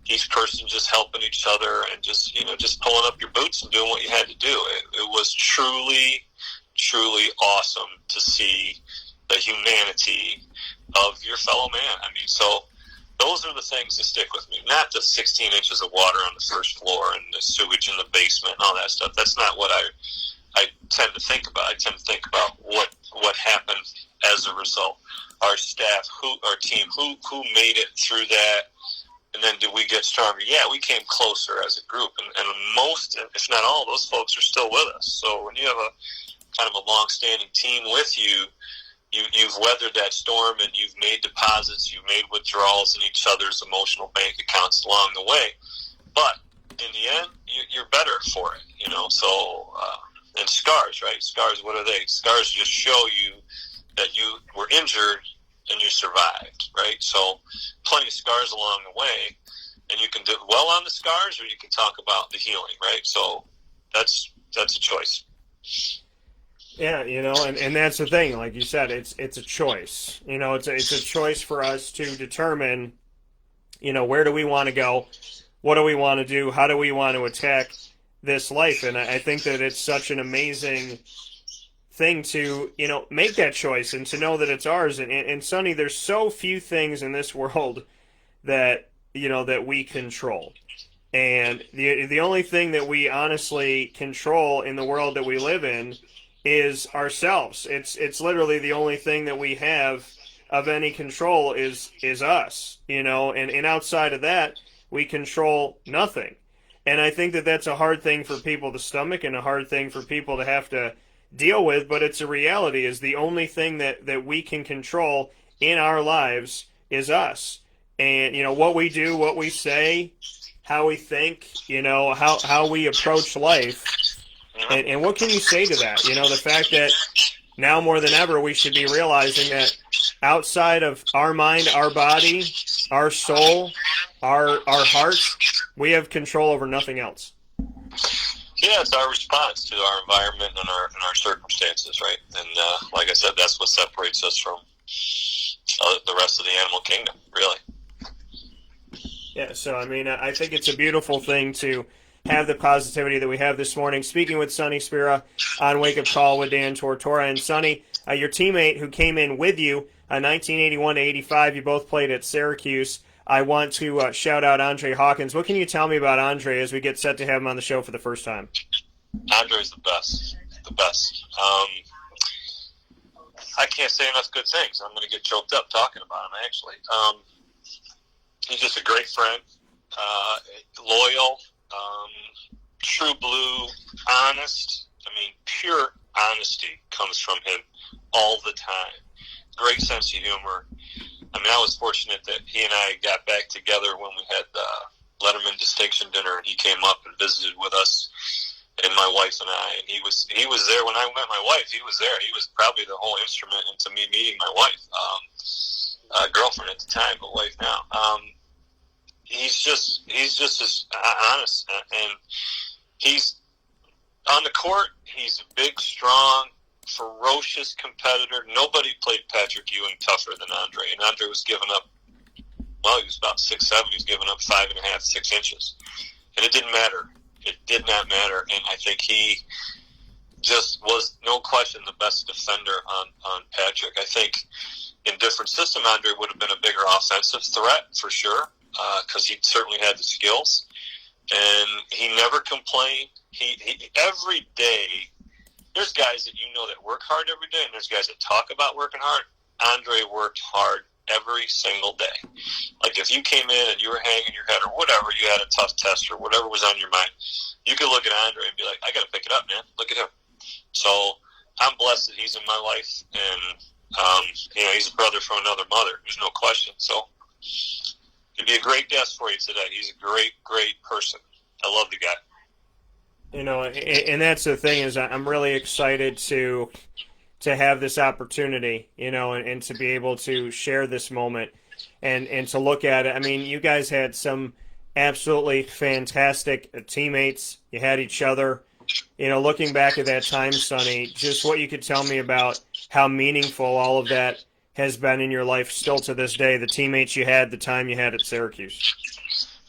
each person just helping each other and just pulling up your boots and doing what you had to do. It was truly, truly awesome to see the humanity of your fellow man. I mean, so those are the things that stick with me, not the 16 inches of water on the first floor and the sewage in the basement and all that stuff. That's not what I tend to think about. I tend to think about what happened as a result. Our staff, our team, who made it through that, and then did we get stronger? Yeah, we came closer as a group, and most, if not all, those folks are still with us. So when you have a kind of a long-standing team with you, you've weathered that storm, and you've made deposits, you've made withdrawals in each other's emotional bank accounts along the way. But in the end, you're better for it, So, and scars, right? Scars, what are they? Scars just show you that you were injured and you survived, right? So, plenty of scars along the way, and you can dwell on the scars, or you can talk about the healing, right? So, that's a choice. Yeah, and that's the thing. Like you said, it's a choice. It's a choice for us to determine, where do we want to go, what do we want to do, how do we want to attack this life. And I think that it's such an amazing thing to, make that choice and to know that it's ours. And Sonny, there's so few things in this world that, that we control. And the only thing that we honestly control in the world that we live in is ourselves. It's literally the only thing that we have of any control is us, and outside of that, we control nothing. And I think that that's a hard thing for people to stomach and a hard thing for people to have to deal with, but it's a reality. Is the only thing that we can control in our lives is us. And, what we do, what we say, how we think, how we approach life. And what can you say to that? The fact that now more than ever we should be realizing that outside of our mind, our body, our soul, our hearts, we have control over nothing else. Yeah, it's our response to our environment and our circumstances, right? And like I said, that's what separates us from the rest of the animal kingdom, really. Yeah, so I think it's a beautiful thing to have the positivity that we have this morning. Speaking with Sonny Spera on Wake Up Call with Dan Tortora. And Sonny, your teammate who came in with you, 1981 to 85, you both played at Syracuse. I want to shout out Andre Hawkins. What can you tell me about Andre as we get set to have him on the show for the first time? Andre's the best. I can't say enough good things. I'm going to get choked up talking about him, actually. He's just a great friend, loyal, true blue, honest. Pure honesty comes from him all the time. Great sense of humor. I was fortunate that he and I got back together when we had the Letterman Distinction Dinner, and he came up and visited with us and my wife and I. And he was there when I met my wife. He was there. He was probably the whole instrument into me meeting my wife, girlfriend at the time, but wife now. He's just as honest, and he's on the court. He's a big, strong, ferocious competitor. Nobody played Patrick Ewing tougher than Andre, and Andre was giving up. Well, he was about 6'7". He was giving up 5.5, 6 inches, and it didn't matter. It did not matter, and I think he just was, no question, the best defender on Patrick. I think in different system, Andre would have been a bigger offensive threat for sure, because he certainly had the skills, and he never complained. He every day. There's guys that that work hard every day, and there's guys that talk about working hard. Andre worked hard every single day. Like if you came in and you were hanging your head or whatever, you had a tough test or whatever was on your mind, you could look at Andre and be like, I got to pick it up, man. Look at him. So I'm blessed that he's in my life, and he's a brother from another mother. There's no question. So he'd be a great guest for you today. He's a great, great person. I love the guy. And that's the thing is I'm really excited to have this opportunity, and to be able to share this moment and to look at it. You guys had some absolutely fantastic teammates. You had each other. Looking back at that time, Sonny, just what you could tell me about how meaningful all of that has been in your life still to this day, the teammates you had, the time you had at Syracuse.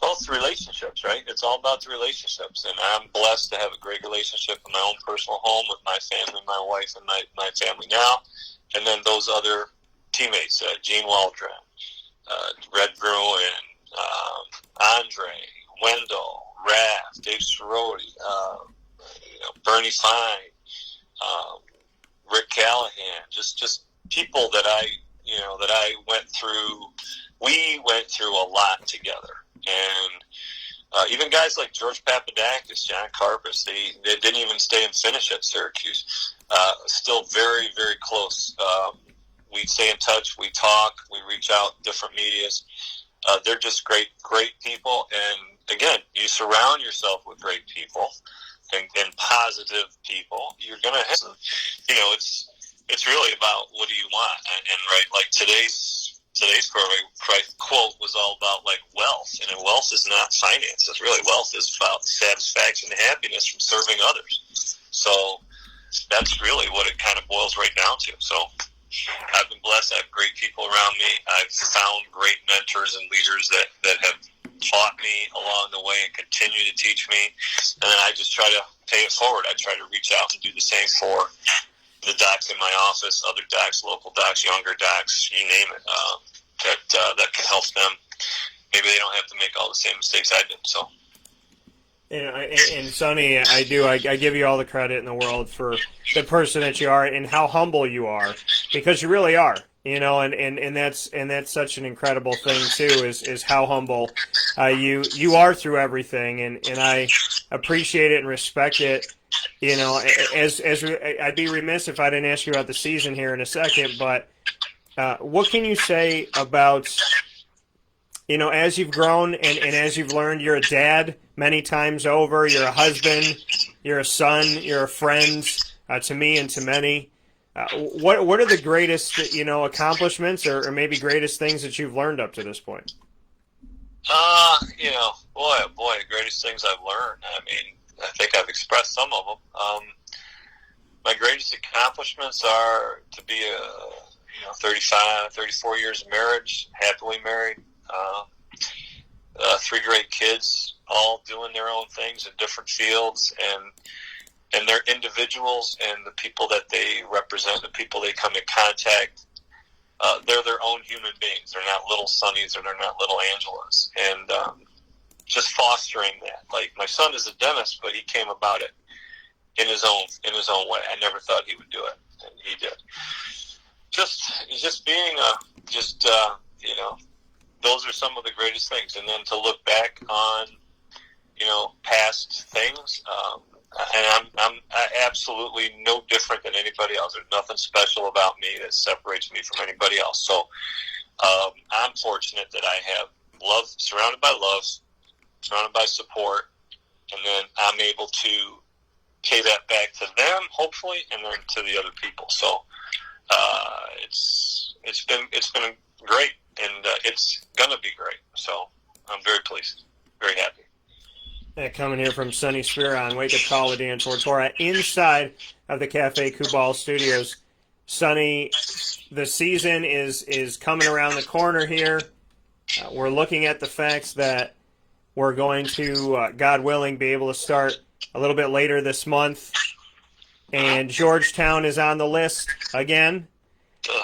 Well, it's relationships, right? It's all about the relationships, and I'm blessed to have a great relationship in my own personal home with my family, my wife, and my family now, and then those other teammates, Gene Waldron, Red Bruin, Andre, Wendell, Raph, Dave Cerroti, Bernie Fine, Rick Callahan, just people that I went through. We went through a lot together. And even guys like George Papadakis, John Karpus, they didn't even stay and finish at Syracuse. Still very, very close. We stay in touch. We talk. We reach out different medias. They're just great, great people. And again, you surround yourself with great people and positive people. You're gonna have, it's really about what do you want. And right, like today's quote was all about like wealth, and wealth is not finances. Really, wealth is about satisfaction and happiness from serving others. So that's really what it kind of boils right down to. So I've been blessed. I have great people around me. I've found great mentors and leaders that have taught me along the way and continue to teach me. And then I just try to pay it forward. I try to reach out and do the same for the docs in my office, other docs, local docs, younger docs, you name it, that can help them. Maybe they don't have to make all the same mistakes I did. So. And Sonny, I give you all the credit in the world for the person that you are and how humble you are, because you really are, and that's such an incredible thing too, is how humble you are through everything, and I appreciate it and respect it. As I'd be remiss if I didn't ask you about the season here in a second, but what can you say about, as you've grown and as you've learned, you're a dad many times over, you're a husband, you're a son, you're a friend to me and to many. What are the greatest, accomplishments or maybe greatest things that you've learned up to this point? Boy, the greatest things I've learned. I mean, I think I've expressed some of them. My greatest accomplishments are to be 34 years of marriage, happily married, 3 great kids, all doing their own things in different fields, and they're individuals, and the people that they represent, the people they come in contact, they're their own human beings. They're not little Sonnys or they're not little Angelas. And just fostering that. Like, my son is a dentist, but he came about it in his own way. I never thought he would do it, and he did. Just being those are some of the greatest things. And then to look back on, past things, and I'm absolutely no different than anybody else. There's nothing special about me that separates me from anybody else. So I'm fortunate that I have love, surrounded by support, and then I'm able to pay that back to them, hopefully, and then to the other people. So it's been great, and it's gonna be great. So I'm very pleased, very happy. Coming here from Sonny Spera on Wake Up Call with Dan Tortora inside of the Cafe Kubal studios. Sonny, the season is coming around the corner here. We're looking at the facts that we're going to, God willing, be able to start a little bit later this month. And Georgetown is on the list again.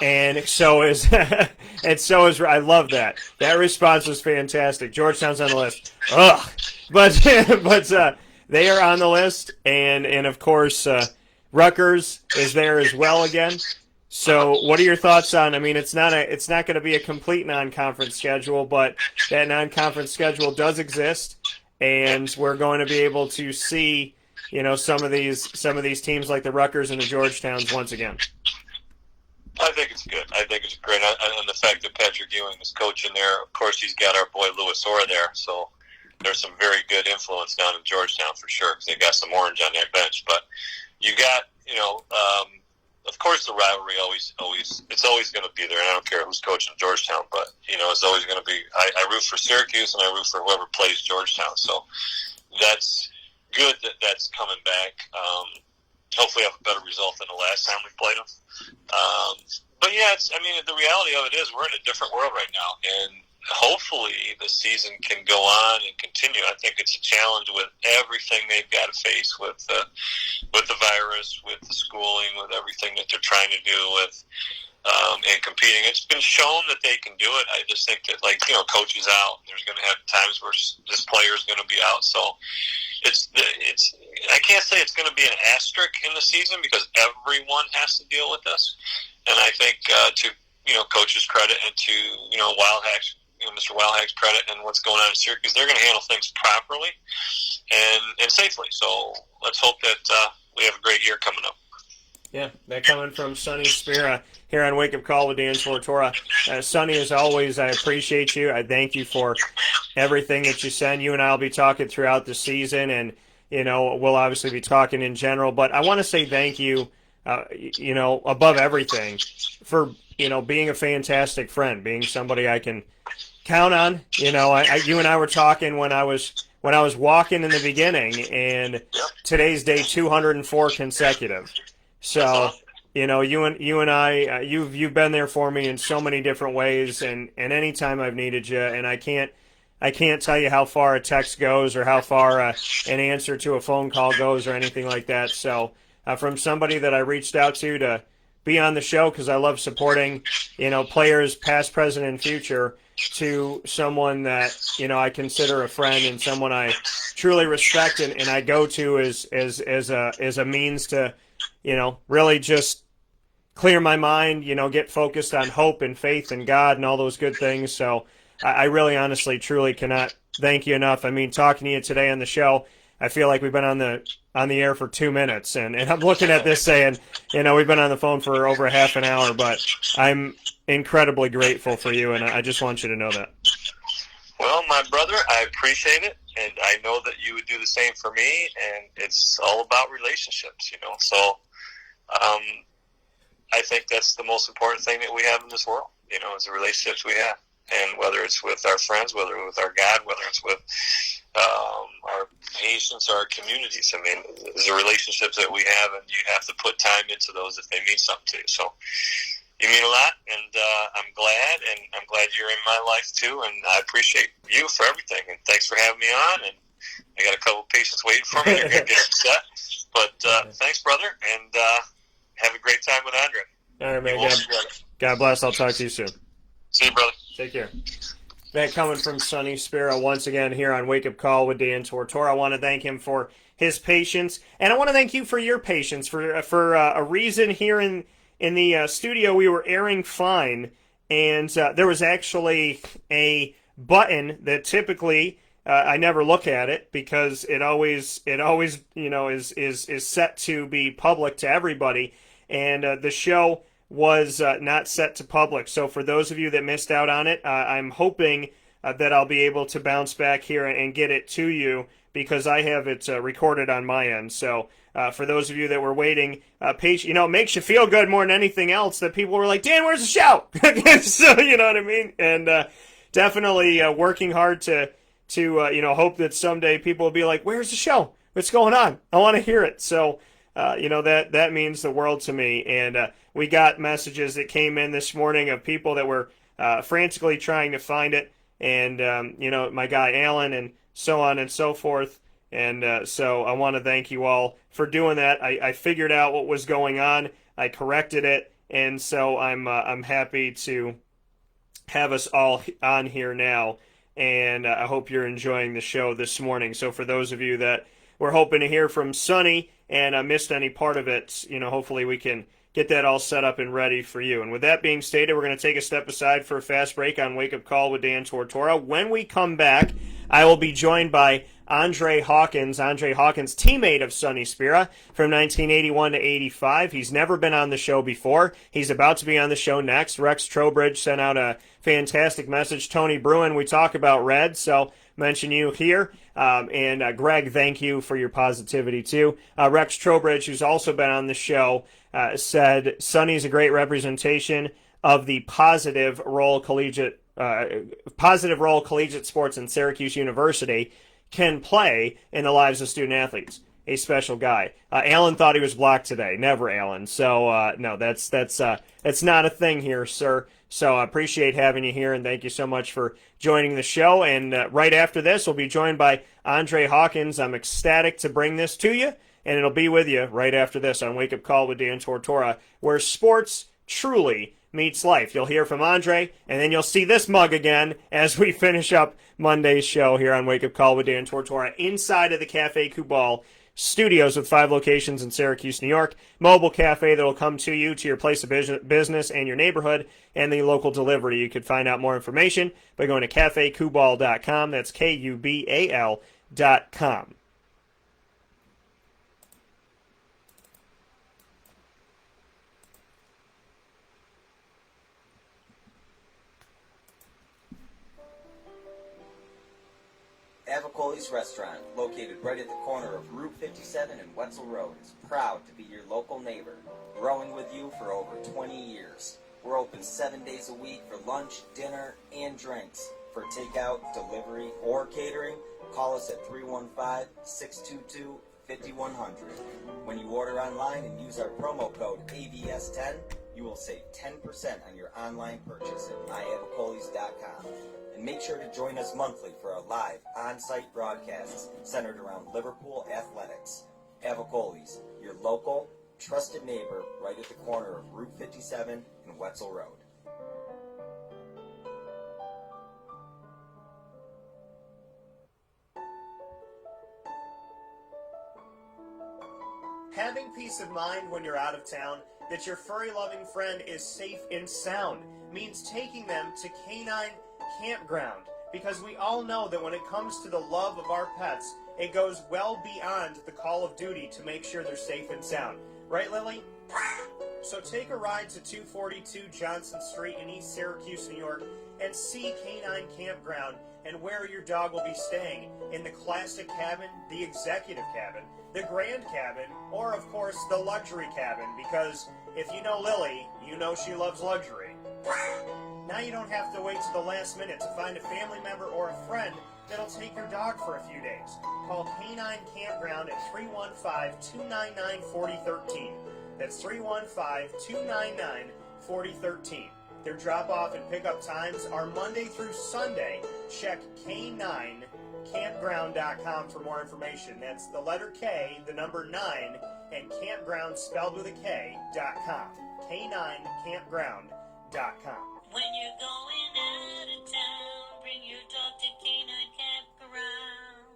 And so is I love that. That response was fantastic. Georgetown's on the list. Ugh. But they are on the list, and of course Rutgers is there as well again. So what are your thoughts on? I mean, it's not going to be a complete non-conference schedule, but that non-conference schedule does exist, and we're going to be able to see, some of these teams like the Rutgers and the Georgetowns once again. I think it's good. I think it's great. And the fact that Patrick Ewing is coaching there, of course, he's got our boy Louis Orr there, so there's some very good influence down in Georgetown for sure, because they got some orange on their bench. But you got, of course, the rivalry it's always going to be there. And I don't care who's coaching Georgetown, but it's always going to be. I root for Syracuse and I root for whoever plays Georgetown. So that's good that that's coming back. Hopefully, have a better result than the last time we played them. But yeah, the reality of it is we're in a different world right now, and hopefully the season can go on and continue. I think it's a challenge with everything they've got to face with the virus, with the schooling, with everything that they're trying to do with and competing. It's been shown that they can do it. I just think that, coach is out. There's going to have times where this player is going to be out. So it's. I can't say it's going to be an asterisk in the season because everyone has to deal with this. And I think to coach's credit and to Wildhack's, Mr. Wildhack's credit and what's going on in Syracuse, they're going to handle things properly and safely. So let's hope that we have a great year coming up. Yeah, that coming from Sonny Spera here on Wake Up Call with Dan Tortora. Sonny, as always, I appreciate you. I thank you for everything that you send. You and I will be talking throughout the season, and we'll obviously be talking in general. But I want to say thank you, above everything, for being a fantastic friend, being somebody I can count on. You and I were talking when I was walking in the beginning, and today's day 204 consecutive. So, you and I, you've been there for me in so many different ways, and anytime I've needed you, and I can't tell you how far a text goes or how far an answer to a phone call goes or anything like that. So from somebody that I reached out to be on the show because I love supporting, players past, present, and future, to someone that, I consider a friend and someone I truly respect and I go to as a means to, really just clear my mind, get focused on hope and faith and God and all those good things. So I really honestly, truly cannot thank you enough. I mean, talking to you today on the show, I feel like we've been on the air for 2 minutes, and I'm looking at this saying, we've been on the phone for over half an hour, but I'm incredibly grateful for you, and I just want you to know that. Well, my brother, I appreciate it, and I know that you would do the same for me, and it's all about relationships, So I think that's the most important thing that we have in this world, is the relationships we have. And whether it's with our friends, whether it's with our God, whether it's with our patients, our communities. I mean, the relationships that we have, and you have to put time into those if they mean something to you. So you mean a lot, and I'm glad you're in my life too, and I appreciate you for everything. And thanks for having me on. And I got a couple of patients waiting for me. They're going to get upset. But thanks, brother, and have a great time with Andre. All right, man. God bless. I'll talk to you soon. See you, brother. Take care. That coming from Sonny Spera once again here on Wake Up Call with Dan Tortora. I want to thank him for his patience, and I want to thank you for your patience. For a reason here in the studio, we were airing fine, and there was actually a button that typically I never look at it because it always is set to be public to everybody, and the show was not set to public. So for those of you that missed out on it, I'm hoping that I'll be able to bounce back here and get it to you because I have it recorded on my end. So for those of you that were waiting, it makes you feel good more than anything else that people were like, Dan, where's the show? So you know what I mean? And definitely working hard to hope that someday people will be like, where's the show? What's going on? I want to hear it. So that means the world to me. And we got messages that came in this morning of people that were frantically trying to find it. And, my guy Alan and so on and so forth. And so I want to thank you all for doing that. I figured out what was going on. I corrected it. And so I'm happy to have us all on here now. And I hope you're enjoying the show this morning. So for those of you that were hoping to hear from Sonny and missed any part of it, hopefully we can get that all set up and ready for you. And with that being stated, we're going to take a step aside for a fast break on Wake Up Call with Dan Tortora. When we come back, I will be joined by Andre Hawkins, teammate of Sonny Spera from 1981 to 85. He's never been on the show before. He's about to be on the show next. Rex Trowbridge sent out a fantastic message. Tony Bruin, we talk about Red, so mention you here. And Greg, thank you for your positivity too. Rex Trowbridge, who's also been on the show, said Sonny's a great representation of the positive role collegiate sports in Syracuse University can play in the lives of student athletes. A special guy. Alan thought he was blocked today. Never, Alan. So no, that's not a thing here, sir. So I appreciate having you here, and thank you so much for joining the show. And right after this, we'll be joined by Andre Hawkins. I'm ecstatic to bring this to you, and it'll be with you right after this on Wake Up Call with Dan Tortora, where sports truly meets life. You'll hear from Andre, and then you'll see this mug again as we finish up Monday's show here on Wake Up Call with Dan Tortora inside of the Cafe Kubal studios with 5 locations in Syracuse, New York. Mobile cafe that will come to you, to your place of business and your neighborhood, and the local delivery. You could find out more information by going to cafekubal.com. That's KUBAL.com. Avicoli's Restaurant, located right at the corner of Route 57 and Wetzel Road, is proud to be your local neighbor, growing with you for over 20 years. We're open 7 days a week for lunch, dinner, and drinks. For takeout, delivery, or catering, call us at 315-622-5100. When you order online and use our promo code AVS10, you will save 10% on your online purchase at myavicolis.com. And make sure to join us monthly for our live on-site broadcasts centered around Liverpool athletics. Avicoli's, your local trusted neighbor right at the corner of Route 57 and Wetzel Road. Having peace of mind when you're out of town that your furry-loving friend is safe and sound means taking them to Canine Campground, because we all know that when it comes to the love of our pets, it goes well beyond the call of duty to make sure they're safe and sound. Right, Lily? So take a ride to 242 Johnson Street in East Syracuse, New York, and see Canine Campground and where your dog will be staying in the classic cabin, the executive cabin, the grand cabin, or of course the luxury cabin, because if you know Lily, you know she loves luxury. Now you don't have to wait to the last minute to find a family member or a friend that'll take your dog for a few days. Call Canine Campground at 315-299-4013. That's 315-299-4013. Their drop-off and pickup times are Monday through Sunday. Check K9campground.com for more information. That's the letter K, the number 9, and campground spelled with a K.com. K9campground.com. When you're going out of town, bring your dog to Canine Campground.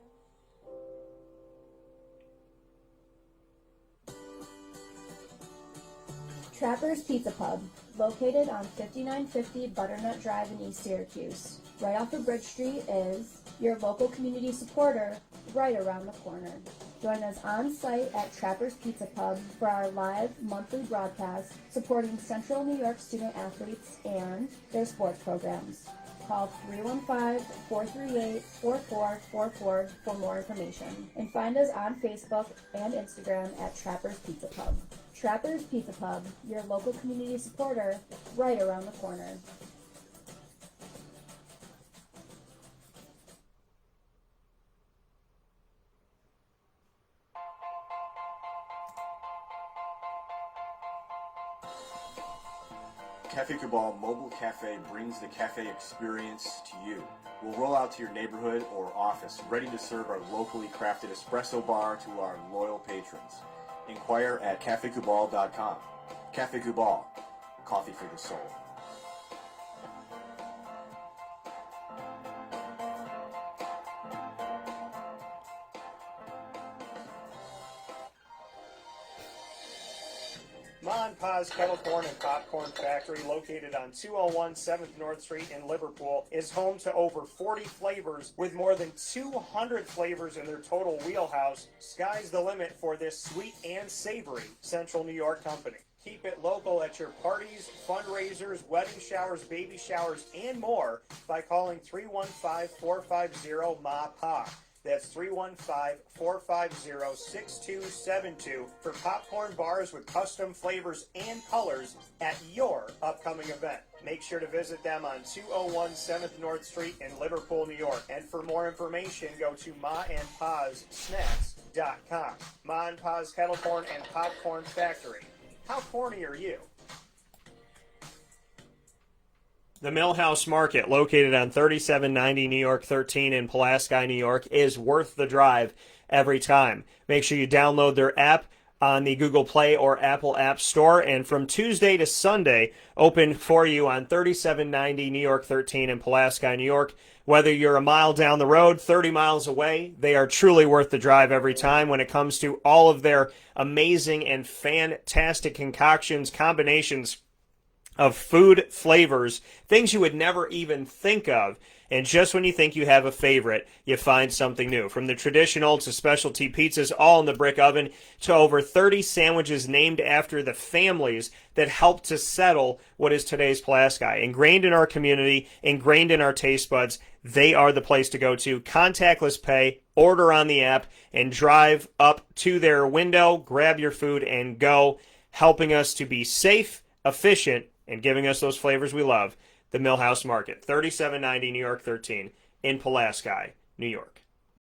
Trapper's Pizza Pub, located on 5950 Butternut Drive in East Syracuse. Right off of Bridge Street is your local community supporter right around the corner. Join us on site at Trapper's Pizza Pub for our live monthly broadcast supporting Central New York student athletes and their sports programs. Call 315-438-4444 for more information. And find us on Facebook and Instagram at Trapper's Pizza Pub. Trapper's Pizza Pub, your local community supporter right around the corner. Cafe Cabal Mobile Cafe brings the cafe experience to you. We'll roll out to your neighborhood or office, ready to serve our locally crafted espresso bar to our loyal patrons. Inquire at cafecubal.com. Cafe Cabal, coffee for the soul. Ma and Pa's Kettle Corn and Popcorn Factory, located on 201 7th North Street in Liverpool, is home to over 40 flavors with more than 200 flavors in their total wheelhouse. Sky's the limit for this sweet and savory Central New York company. Keep it local at your parties, fundraisers, wedding showers, baby showers, and more by calling 315-450-MA-PA. That's 315-450-6272 for popcorn bars with custom flavors and colors at your upcoming event. Make sure to visit them on 201 7th North Street in Liverpool, New York. And for more information, go to maandpazsnacks.com. Ma and Pa's Kettle Corn and Popcorn Factory. How corny are you? The Millhouse Market, located on 3790 New York 13 in Pulaski, New York, is worth the drive every time. Make sure you download their app on the Google Play or Apple App Store, and from Tuesday to Sunday, open for you on 3790 New York 13 in Pulaski, New York. Whether you're a mile down the road, 30 miles away, they are truly worth the drive every time when it comes to all of their amazing and fantastic concoctions, combinations of food flavors, things you would never even think of. And just when you think you have a favorite, you find something new. From the traditional to specialty pizzas, all in the brick oven, to over 30 sandwiches named after the families that helped to settle what is today's Pulaski. Ingrained in our community, ingrained in our taste buds, they are the place to go to. Contactless pay, order on the app, and drive up to their window, grab your food, and go, helping us to be safe, efficient, and giving us those flavors we love. The Millhouse Market, 3790 New York 13 in Pulaski, New York.